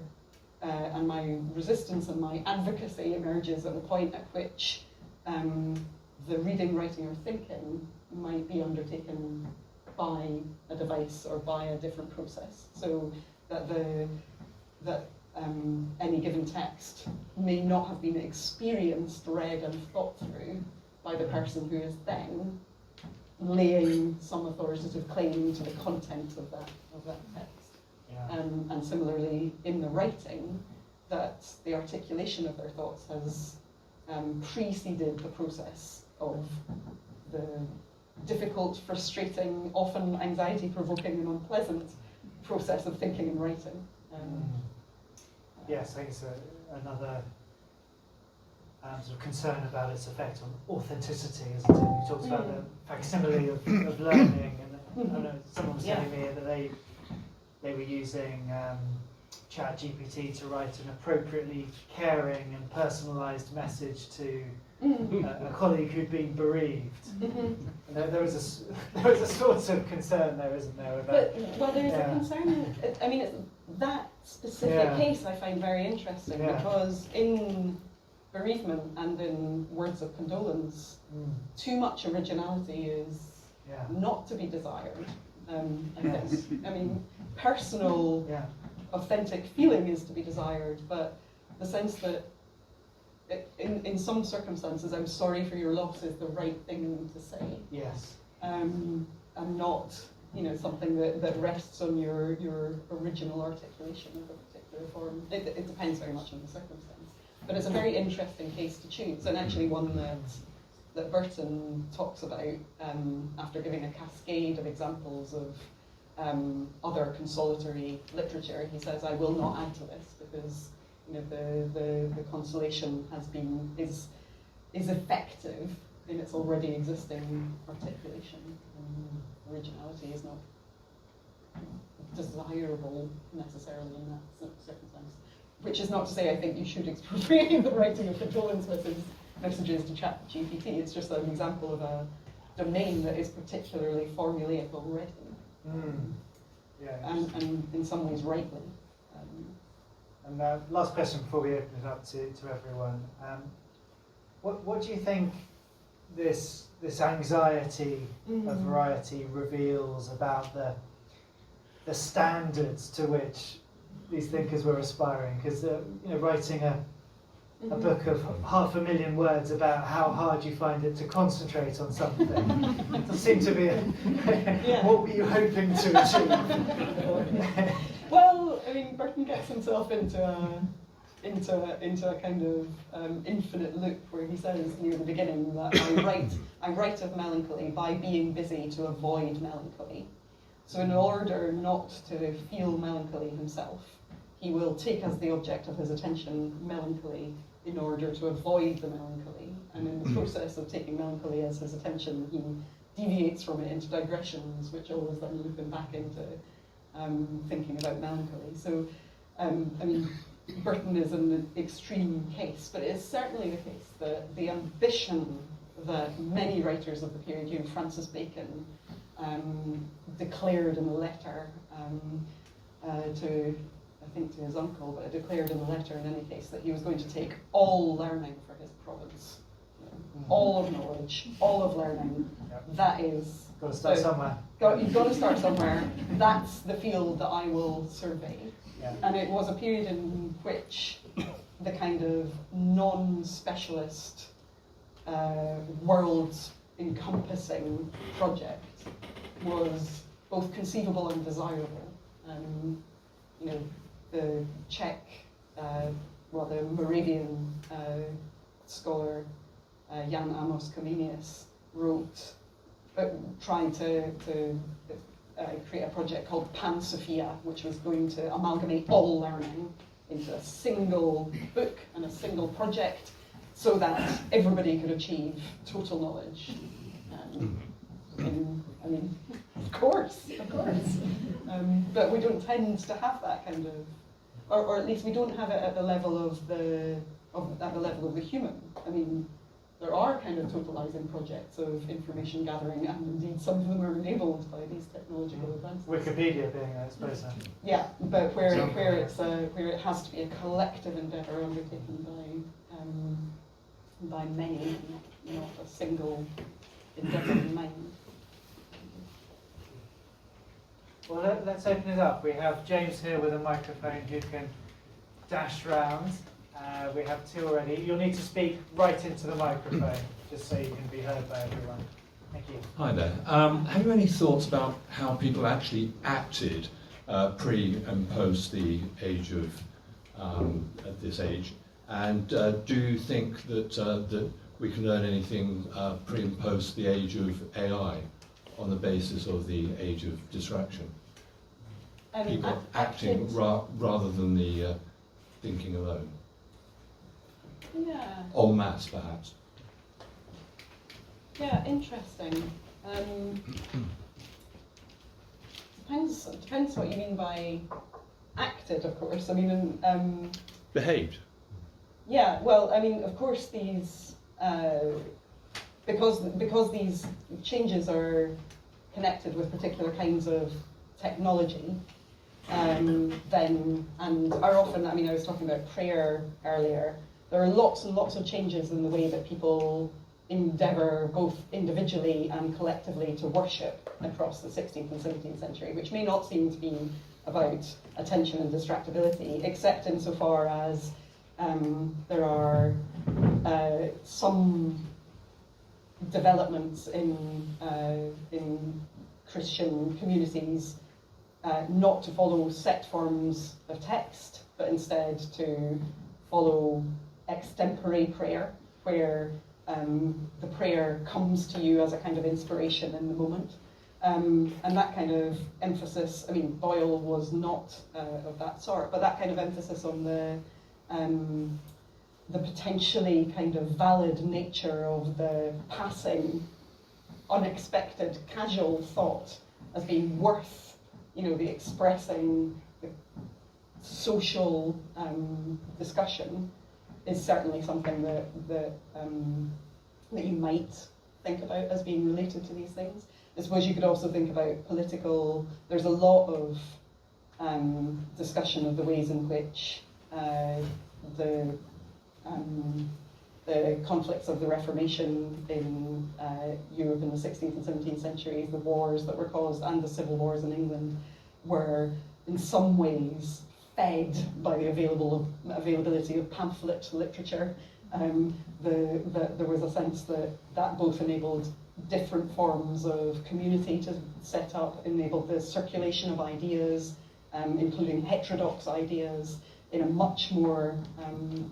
Speaker 2: and my resistance and my advocacy emerges at the point at which the reading, writing, or thinking might be undertaken by a device or by a different process, so that any given text may not have been experienced, read, and thought through by the person who is then laying some authoritative claim to the content of that text.
Speaker 1: Yeah.
Speaker 2: And similarly, in the writing, that the articulation of their thoughts has preceded the process of the difficult, frustrating, often anxiety-provoking and unpleasant process of thinking and writing.
Speaker 1: Yes, I think it's another sort of concern about its effect on authenticity, isn't it? You talked about the facsimile of learning, and I know someone was telling me that they were using ChatGPT to write an appropriately caring and personalised message to a colleague who'd been bereaved. And there was a sort of concern there, isn't there? About,
Speaker 2: there's a concern. I mean, that specific case I find very interesting because in bereavement and in words of condolence, too much originality is not to be desired. I guess. I mean, personal, authentic feeling is to be desired, but the sense that in some circumstances, I'm sorry for your loss is the right thing to say.
Speaker 1: Yes.
Speaker 2: And not, something that rests on your original articulation of a particular form. It depends very much on the circumstance. But it's a very interesting case to choose, and actually one that Burton talks about after giving a cascade of examples of other consolatory literature. He says, I will not add to this because the consolation is effective in its already existing articulation. Originality is not desirable necessarily in that circumstance. Which is not to say I think you should expropriate the writing of condolence messages to ChatGPT. It's just an example of a domain that is particularly formulaic already. And in some ways rightly.
Speaker 1: And last question before we open it up to everyone. What do you think this anxiety of variety reveals about the standards to which these thinkers were aspiring? Because writing a book of 500,000 words about how hard you find it to concentrate on something does seem to be what were you hoping to achieve?
Speaker 2: Well, I mean, Burton gets himself into a kind of infinite loop where he says near the beginning that I write of melancholy by being busy to avoid melancholy. So in order not to feel melancholy himself, he will take as the object of his attention melancholy in order to avoid the melancholy. And in the process of taking melancholy as his attention, he deviates from it into digressions, which always then loop him back into thinking about melancholy. So I mean, Burton is an extreme case, but it is certainly the case that the ambition that many writers of the period, you know, Francis Bacon, declared in a letter to, I think to his uncle, but declared in a letter in any case that he was going to take all learning for his province. All of knowledge, all of learning, that is...
Speaker 1: Got to start somewhere.
Speaker 2: You've got to start somewhere. That's the field that I will survey.
Speaker 1: Yeah.
Speaker 2: And it was a period in which the kind of non-specialist, world-encompassing project was both conceivable and desirable. You know, the Czech, the Moravian scholar Jan Amos Comenius wrote, trying to create a project called Pan Sophia, which was going to amalgamate all learning into a single book and a single project so that everybody could achieve total knowledge. I mean, of course. But we don't tend to have that kind of, or at least we don't have it at the level of the human. I mean, there are kind of totalizing projects of information gathering, and indeed some of them are enabled by these technological advances.
Speaker 1: Wikipedia being, I suppose.
Speaker 2: Yeah, but where it has to be a collective endeavour undertaken by many, not a single endeavour in mind.
Speaker 1: Well, let's open it up. We have James here with a microphone who can dash round. We have two already. You'll need to speak right into the microphone, just so you can be heard by everyone. Thank you.
Speaker 3: Hi there. Have you any thoughts about how people actually acted pre and post the age of at this age? And do you think that that we can learn anything pre and post the age of AI on the basis of the age of distraction? People acting rather than the thinking alone.
Speaker 2: Yeah.
Speaker 3: En masse, perhaps.
Speaker 2: Yeah, interesting. Depends what you mean by acted, of course. I mean,
Speaker 3: Behaved.
Speaker 2: yeah. Well, I mean, of course, these because these changes are connected with particular kinds of technology. Then and are often. I mean, I was talking about prayer earlier. There are lots and lots of changes in the way that people endeavour, both individually and collectively, to worship across the 16th and 17th century, which may not seem to be about attention and distractibility, except insofar as there are some developments in Christian communities not to follow set forms of text, but instead to follow extempore prayer, where the prayer comes to you as a kind of inspiration in the moment. And that kind of emphasis, I mean, Boyle was not of that sort, but that kind of emphasis on the potentially kind of valid nature of the passing, unexpected, casual thought as being worth, the expressing the social discussion is certainly something that you might think about as being related to these things. I suppose you could also think about political. There's a lot of discussion of the ways in which the conflicts of the Reformation in Europe in the 16th and 17th centuries, the wars that were caused, and the civil wars in England, were in some ways fed by the availability of pamphlet literature. There was a sense that both enabled different forms of community to set up, enabled the circulation of ideas, including heterodox ideas, in a much more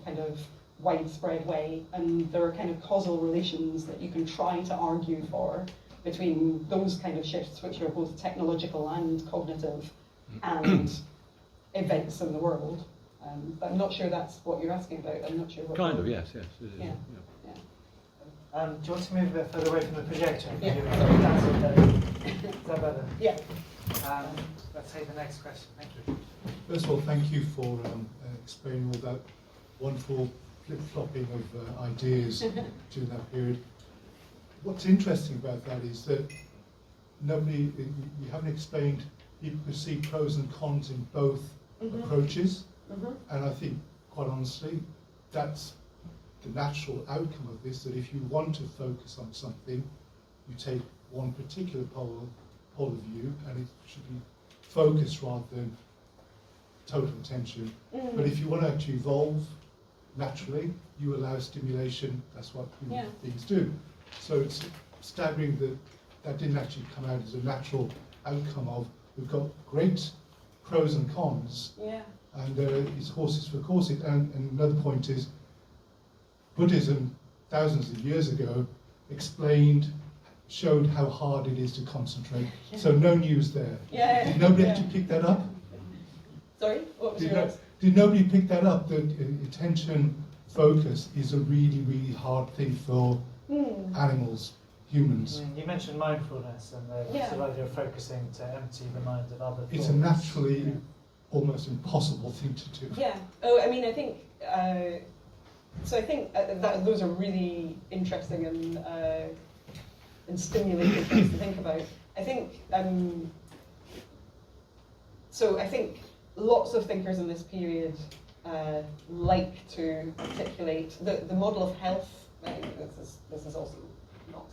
Speaker 2: kind of widespread way. And there are kind of causal relations that you can try to argue for between those kind of shifts, which are both technological and cognitive, and events in the world. But I'm not sure that's what you're asking about. I'm not sure what.
Speaker 3: Kind of, yes. It is,
Speaker 2: yeah.
Speaker 1: Do you want to move a bit further away from the projector?
Speaker 2: Yeah.
Speaker 1: Is that better?
Speaker 2: Yeah.
Speaker 1: Let's take the next question. Thank you.
Speaker 4: First of all, thank you for explaining all that wonderful flip-flopping of ideas during that period. What's interesting about that is that you haven't explained, people could see pros and cons in both approaches, and I think, quite honestly, that's the natural outcome of this, that if you want to focus on something, you take one particular pole of view, and it should be focused rather than total attention. But if you want to actually evolve naturally, you allow stimulation. That's what human beings do. So it's staggering that that didn't actually come out as a natural outcome of, we've got great pros and cons, and it's horses for courses. And another point is, Buddhism, thousands of years ago, showed how hard it is to concentrate. So no news there. Did nobody actually pick that up?
Speaker 2: Sorry? What was yours?
Speaker 4: Did nobody pick that up, that attention focus is a really, really hard thing for animals, humans?
Speaker 1: You mentioned mindfulness and the sort of idea of focusing to empty the mind of other thoughts.
Speaker 4: It's a naturally almost impossible thing to do.
Speaker 2: Yeah. Oh, I mean, I think... so I think that those are really interesting and stimulating things to think about. I think... so I think lots of thinkers in this period like to articulate the model of health. This is also not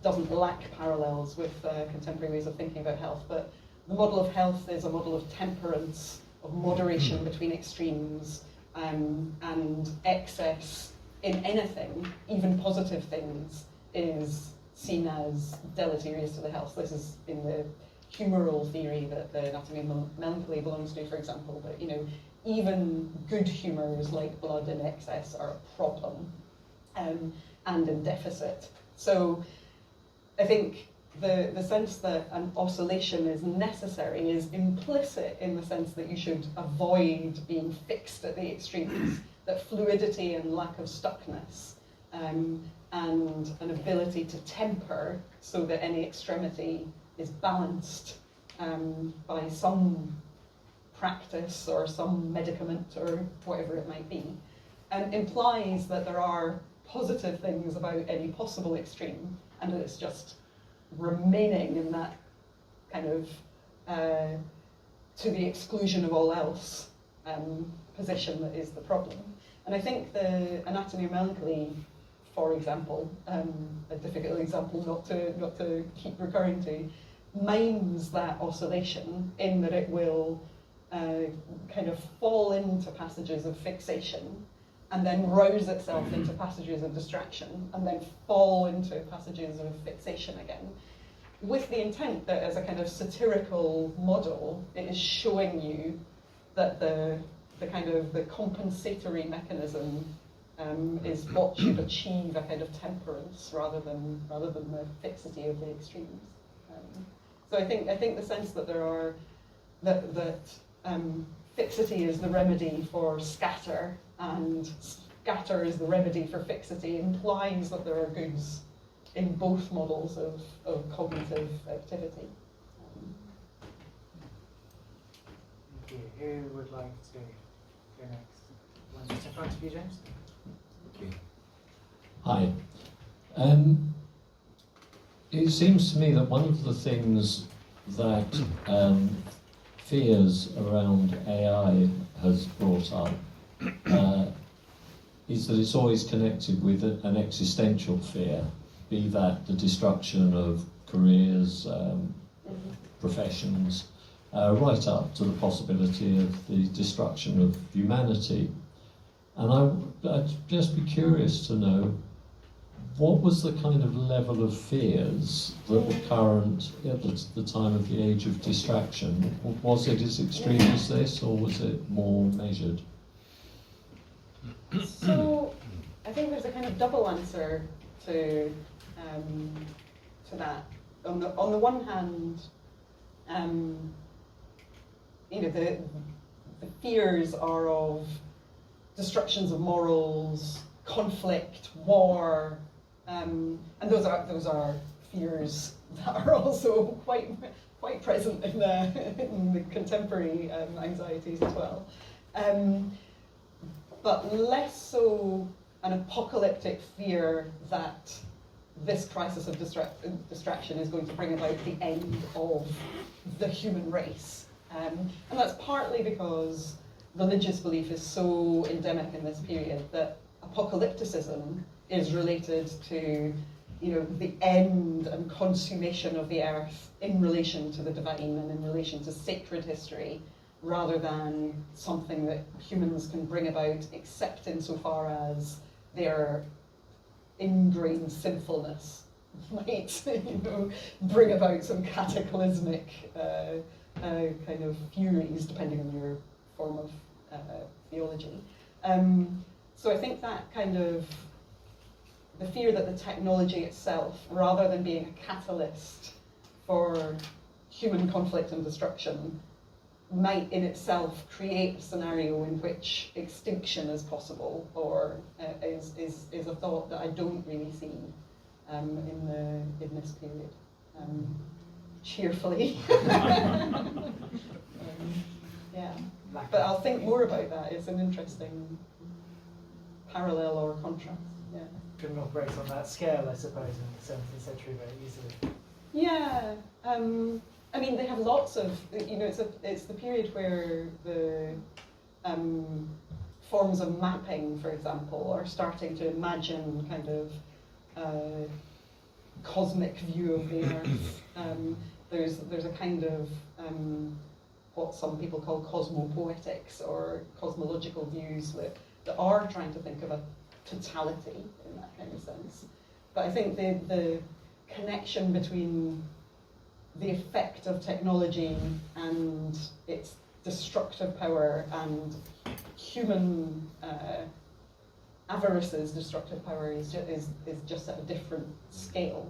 Speaker 2: doesn't lack parallels with contemporary ways of thinking about health, but the model of health is a model of temperance, of moderation between extremes, and excess in anything, even positive things, is seen as deleterious to the health. This is in the humoral theory that the Anatomy of Melancholy belongs to, for example, that, you know, even good humours like blood in excess are a problem, and in deficit. So I think the sense that an oscillation is necessary is implicit in the sense that you should avoid being fixed at the extremes, that fluidity and lack of stuckness, and an ability to temper so that any extremity is balanced by some practice or some medicament or whatever it might be, and implies that there are positive things about any possible extreme, and that it's just remaining in that kind of to the exclusion of all else position that is the problem. And I think the Anatomy of Melancholy, for example, a difficult example not to keep recurring to, mimes that oscillation in that it will kind of fall into passages of fixation and then rouse itself into passages of distraction and then fall into passages of fixation again, with the intent that as a kind of satirical model, it is showing you that the kind of the compensatory mechanism is what should achieve a kind of temperance rather than the fixity of the extremes. So I think the sense that there are that fixity is the remedy for scatter and scatter is the remedy for fixity implies that there are goods in both models of cognitive activity.
Speaker 1: Thank you. Who would like to go next? One just in front of you, James.
Speaker 5: Thank you.
Speaker 3: Hi. It seems to me that one of the things that fears around AI has brought up is that it's always connected with an existential fear, be that the destruction of careers, professions, right up to the possibility of the destruction of humanity. And I'd just be curious to know, what was the kind of level of fears that were current at the time of the age of distraction? Was it as extreme as this, or was it more measured?
Speaker 2: So I think there's a kind of double answer to that. On the one hand, you know, the fears are of destructions of morals, conflict, war, and those are fears that are also quite present in the contemporary anxieties as well. But less so an apocalyptic fear that this crisis of distraction is going to bring about the end of the human race. And that's partly because religious belief is so endemic in this period that apocalypticism is related to, the end and consummation of the earth in relation to the divine and in relation to sacred history, rather than something that humans can bring about except insofar as their ingrained sinfulness might bring about some cataclysmic kind of furies, depending on your form of theology. So I think that kind of the fear that the technology itself, rather than being a catalyst for human conflict and destruction, might in itself create a scenario in which extinction is possible, or is a thought that I don't really see in this period. Cheerfully. Yeah. But I'll think more about that. It's an interesting parallel or contrast. Yeah.
Speaker 1: Couldn't operate on that scale, I suppose, in the 17th century very easily.
Speaker 2: Yeah. I mean, they have lots of, it's the period where the forms of mapping, for example, are starting to imagine kind of cosmic view of the earth. There's a kind of what some people call cosmopoetics, or cosmological views that are trying to think of a totality in that kind of sense. But I think the connection between the effect of technology and its destructive power and human avarice's destructive power is just at a different scale.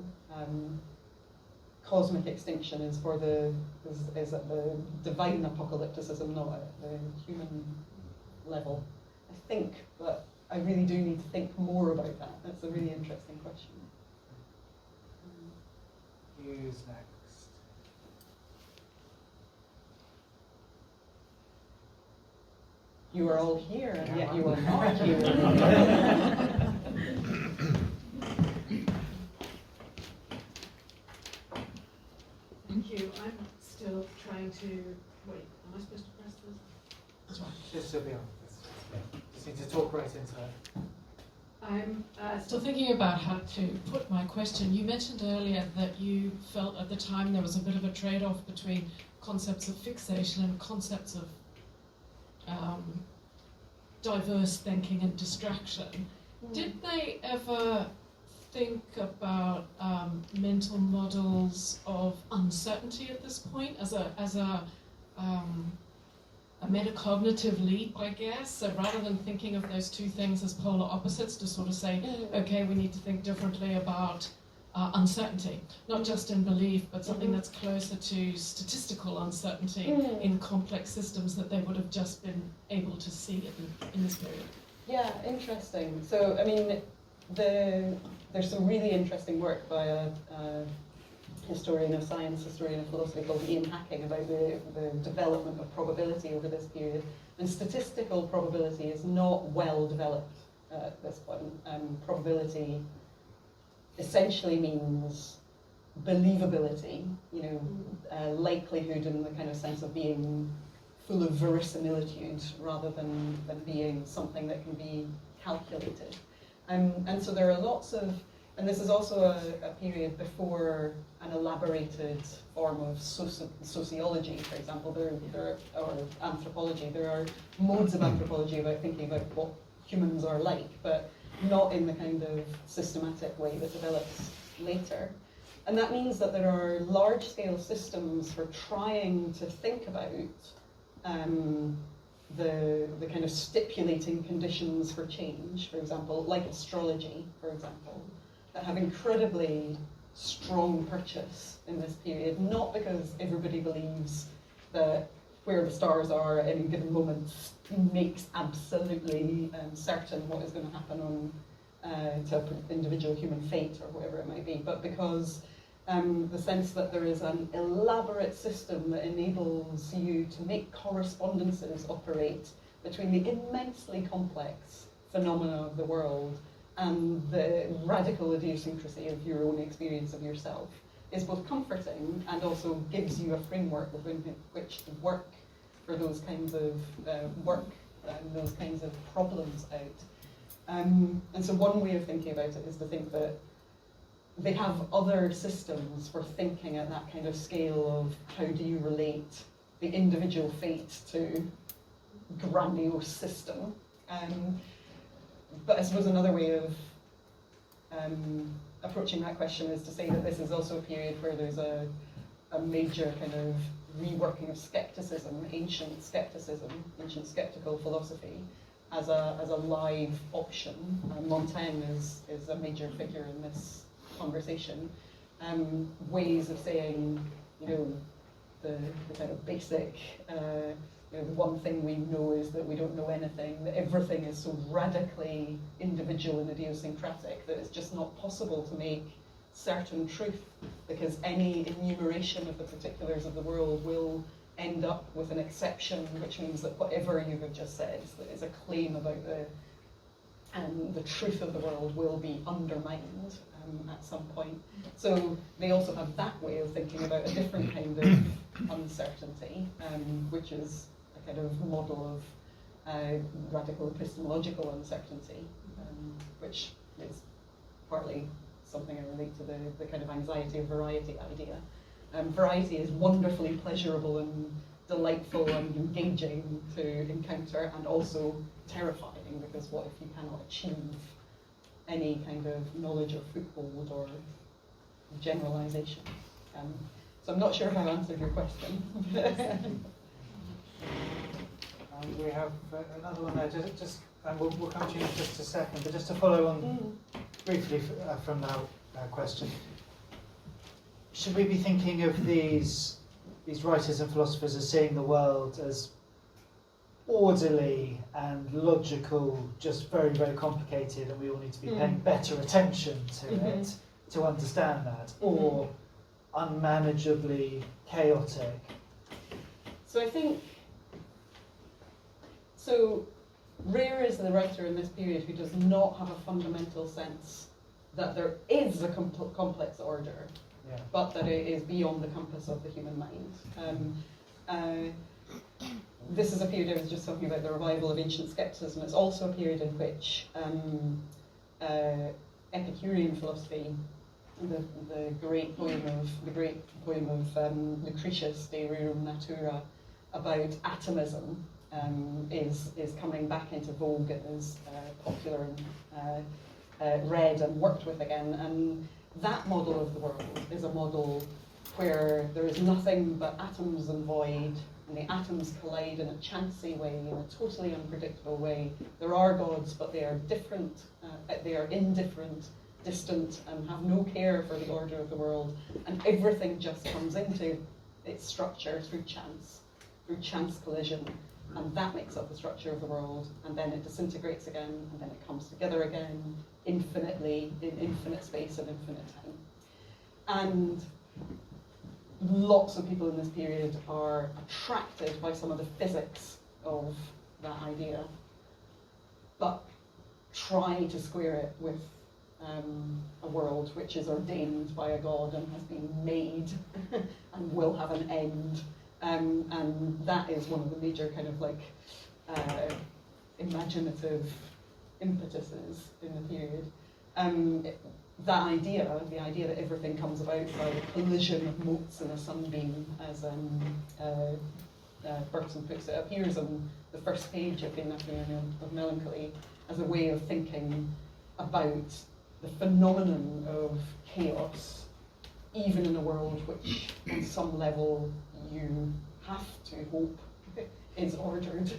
Speaker 2: Cosmic extinction is at the divine apocalypticism, not at the human level, I think, but I really do need to think more about that. That's a really interesting question.
Speaker 1: Who's next?
Speaker 2: You are all here, and yet you are not here.
Speaker 5: Thank you. I'm still trying to wait. Am I supposed to press this? That's right.
Speaker 1: Just to be on. Just need to talk right into it.
Speaker 5: I'm still thinking about how to put my question. You mentioned earlier that you felt at the time there was a bit of a trade-off between concepts of fixation and concepts of diverse thinking and distraction. Did they ever think about mental models of uncertainty at this point as a metacognitive leap, I guess? So rather than thinking of those two things as polar opposites, to sort of say, okay, we need to think differently about uncertainty, not just in belief, but something that's closer to statistical uncertainty in complex systems that they would have just been able to see in this period.
Speaker 2: Yeah, interesting. So, I mean, there's some really interesting work by a historian of science, historian of philosophy called Ian Hacking about the development of probability over this period. And statistical probability is not well developed at this point. Probability essentially means believability, likelihood in the kind of sense of being full of verisimilitude rather than being something that can be calculated. And so there are lots of, and this is also a period before an elaborated form of sociology, for example, or anthropology. There are modes of anthropology about thinking about what humans are like, but not in the kind of systematic way that develops later. And that means that there are large-scale systems for trying to think about the kind of stipulating conditions for change, for example, like astrology, for example, that have incredibly strong purchase in this period, not because everybody believes that where the stars are at any given moment makes absolutely certain what is going to happen on to individual human fate or whatever it might be, but because The sense that there is an elaborate system that enables you to make correspondences operate between the immensely complex phenomena of the world and the radical idiosyncrasy of your own experience of yourself is both comforting and also gives you a framework within which to work for those kinds of work and those kinds of problems out. And so one way of thinking about it is to think that they have other systems for thinking at that kind of scale of how do you relate the individual fate to grandiose system. But I suppose another way of approaching that question is to say that this is also a period where there's a major kind of reworking of skepticism, ancient skeptical philosophy, as a live option. Montaigne is a major figure in this conversation. Ways of saying, the kind of basic, the one thing we know is that we don't know anything, that everything is so radically individual and idiosyncratic that it's just not possible to make certain truth, because any enumeration of the particulars of the world will end up with an exception, which means that whatever you have just said is a claim about the truth of the world will be undermined at some point. So they also have that way of thinking about a different kind of uncertainty, which is a kind of model of radical epistemological uncertainty, which is partly something I relate to the kind of anxiety of variety idea. Variety is wonderfully pleasurable and delightful and engaging to encounter, and also terrifying, because what if you cannot achieve any kind of knowledge or foothold or generalization? So I'm not sure if I've answered your question.
Speaker 1: We have another one there, just and we'll come to you in just a second, but just to follow on briefly from that question. Should we be thinking of these writers and philosophers as seeing the world as orderly and logical, just very, very complicated, and we all need to be paying better attention to it to understand that, or unmanageably chaotic?
Speaker 2: So I think, so rare is the writer in this period who does not have a fundamental sense that there is a complex order, but that it is beyond the compass of the human mind. This is a period I was just talking about, the revival of ancient skepticism. It's also a period in which Epicurean philosophy, the great poem of Lucretius, De Rerum Natura, about atomism, is coming back into vogue and is popular and read and worked with again. And that model of the world is a model where there is nothing but atoms and void, and the atoms collide in a chancy way, in a totally unpredictable way. There are gods, but they are different, they are indifferent, distant, and have no care for the order of the world, and everything just comes into its structure through chance collision, and that makes up the structure of the world, and then it disintegrates again, and then it comes together again, infinitely, in infinite space and infinite time. And lots of people in this period are attracted by some of the physics of that idea, but try to square it with a world which is ordained by a god and has been made and will have an end. And that is one of the major kind of imaginative impetuses in the period. That idea, the idea that everything comes about by the collision of motes in a sunbeam, as Burton puts it, appears on the first page of the Anatomy of Melancholy as a way of thinking about the phenomenon of chaos, even in a world which, on some level, you have to hope is ordered,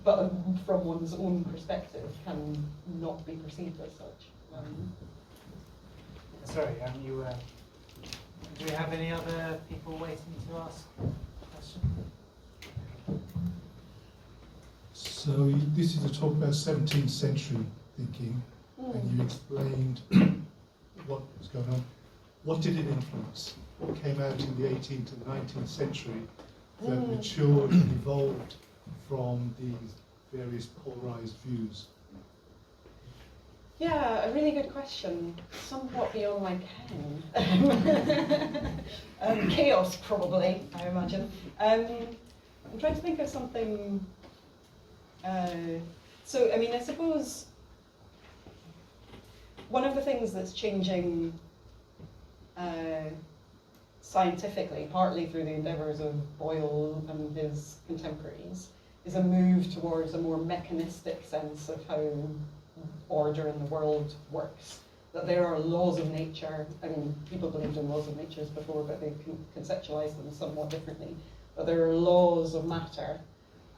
Speaker 2: but from one's own perspective can not be perceived as such.
Speaker 1: Sorry, do we have any other people waiting to ask a question?
Speaker 4: So this is a talk about 17th century thinking, and you explained what was going on. what did it influence? What came out in the 18th to the 19th century that matured and evolved from these various polarized views?
Speaker 2: Yeah, a really good question. Somewhat beyond my ken. Chaos, probably, I imagine. I'm trying to think of something. So, I mean, I suppose one of the things that's changing scientifically, partly through the endeavours of Boyle and his contemporaries, is a move towards a more mechanistic sense of how order in the world works. That there are laws of nature. I mean, people believed in laws of nature before, but they conceptualized them somewhat differently. But there are laws of matter,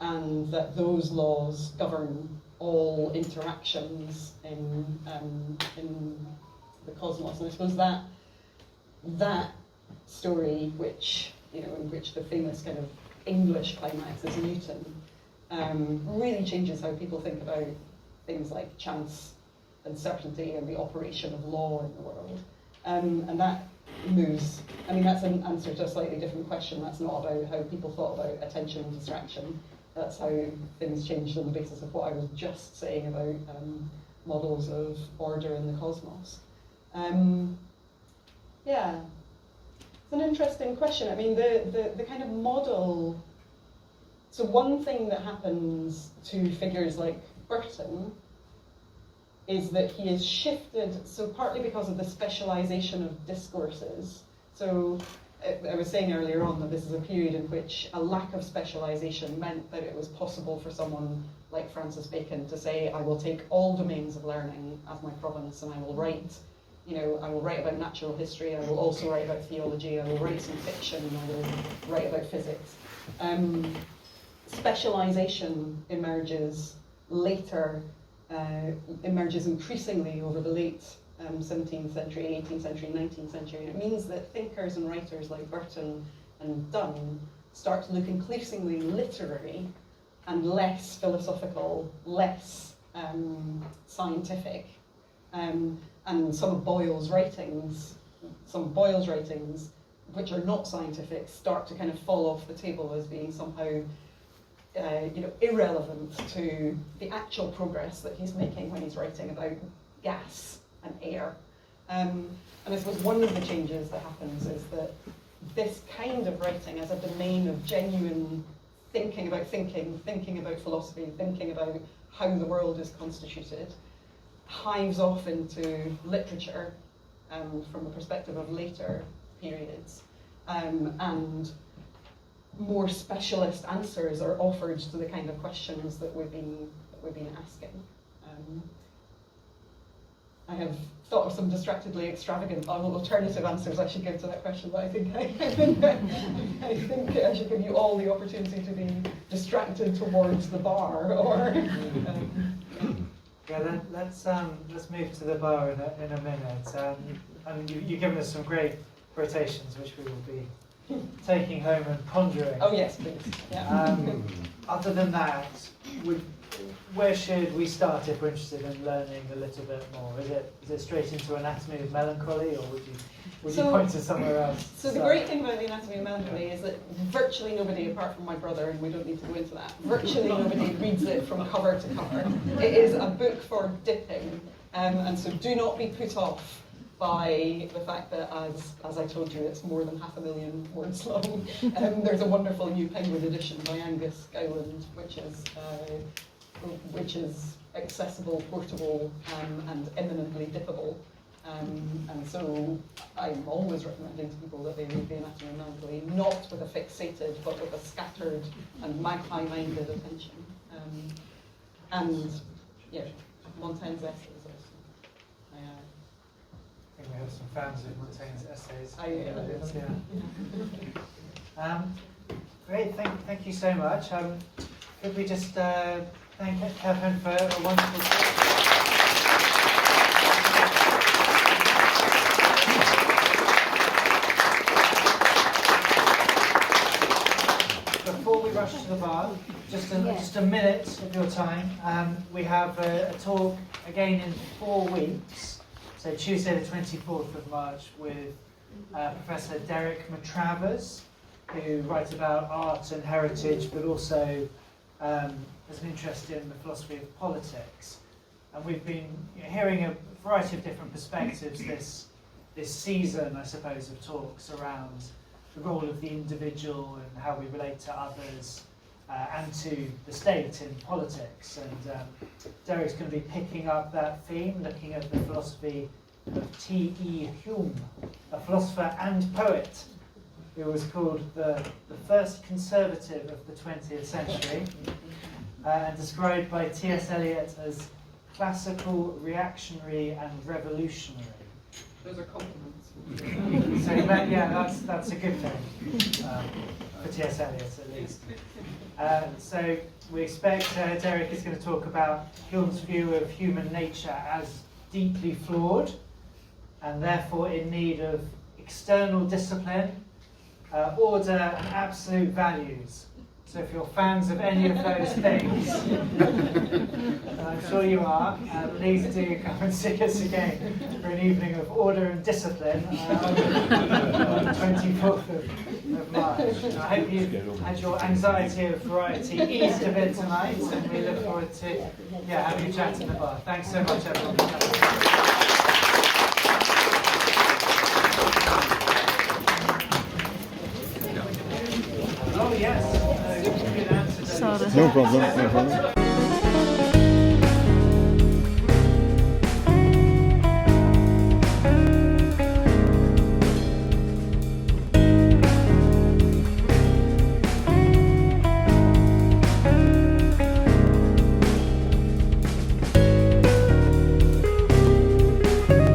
Speaker 2: and that those laws govern all interactions in the cosmos. And I suppose that story, which in which the famous kind of English climax is Newton, really changes how people think about things like chance and certainty and the operation of law in the world. And that moves, I mean, that's an answer to a slightly different question. That's not about how people thought about attention and distraction. That's how things changed on the basis of what I was just saying about models of order in the cosmos. Yeah, it's an interesting question. I mean, the kind of model, so one thing that happens to figures like Burton is that he is shifted, so partly because of the specialization of discourses. So I was saying earlier on that this is a period in which a lack of specialization meant that it was possible for someone like Francis Bacon to say, I will take all domains of learning as my province and I will write, I will write about natural history, I will also write about theology, I will write some fiction, and I will write about physics. Specialization emerges later, emerges increasingly over the late 17th century, 18th century, 19th century. And it means that thinkers and writers like Burton and Donne start to look increasingly literary and less philosophical, less scientific. And some of Boyle's writings, which are not scientific, start to kind of fall off the table as being somehow irrelevant to the actual progress that he's making when he's writing about gas and air. And I suppose one of the changes that happens is that this kind of writing as a domain of genuine thinking about philosophy, thinking about how the world is constituted, hives off into literature from the perspective of later periods. And more specialist answers are offered to the kind of questions that we've been asking. I have thought of some distractedly extravagant alternative answers I should give to that question, but I think I should give you all the opportunity to be distracted towards the bar, or.
Speaker 1: Yeah, let's move to the bar in a minute. And you've given us some great quotations, which we will be taking home and pondering.
Speaker 2: Oh yes, please. Yeah.
Speaker 1: Other than that, where should we start if we're interested in learning a little bit more? Is it straight into Anatomy of Melancholy, or would you point to somewhere else?
Speaker 2: So the great thing about the Anatomy of Melancholy is that virtually nobody, apart from my brother, and we don't need to go into that, virtually nobody reads it from cover to cover. It is a book for dipping, and so do not be put off by the fact that, as I told you, it's more than 500,000 words long. There's a wonderful new Penguin edition by Angus Gowland, which is accessible, portable, and eminently dippable. And so I'm always recommending to people that they read the Anatomy of Melancholy, not with a fixated, but with a scattered and magpie-minded attention. And yeah, Montaigne's essays also.
Speaker 1: I think we have some fans of Montaigne's essays.
Speaker 2: Yeah.
Speaker 1: Great, thank you so much. Could we just thank Kathryn for a wonderful talk? Before we rush to the bar, just a minute of your time. We have a talk again in 4 weeks. So Tuesday the 24th of March with Professor Derek Matravers, who writes about art and heritage, but also has an interest in the philosophy of politics. And we've been hearing a variety of different perspectives this season, I suppose, of talks around the role of the individual and how we relate to others and to the state in politics. And Derek's going to be picking up that theme, looking at the philosophy of T.E. Hume, a philosopher and poet who was called the first conservative of the 20th century, and described by T.S. Eliot as classical, reactionary, and revolutionary.
Speaker 2: Those are compliments.
Speaker 1: So that's a good thing for T.S. Eliot at least. So we expect Derek is going to talk about Hume's view of human nature as deeply flawed and therefore in need of external discipline, order, and absolute values. So if you're fans of any of those things, and I'm sure you are, please do come and see us again for an evening of order and discipline on the 24th of March. And I hope you've had your anxiety of variety eased a bit tonight, and we look forward to having a chat in the bar. Thanks so much, everyone. Oh yes, good answer.
Speaker 6: No problem, no problem.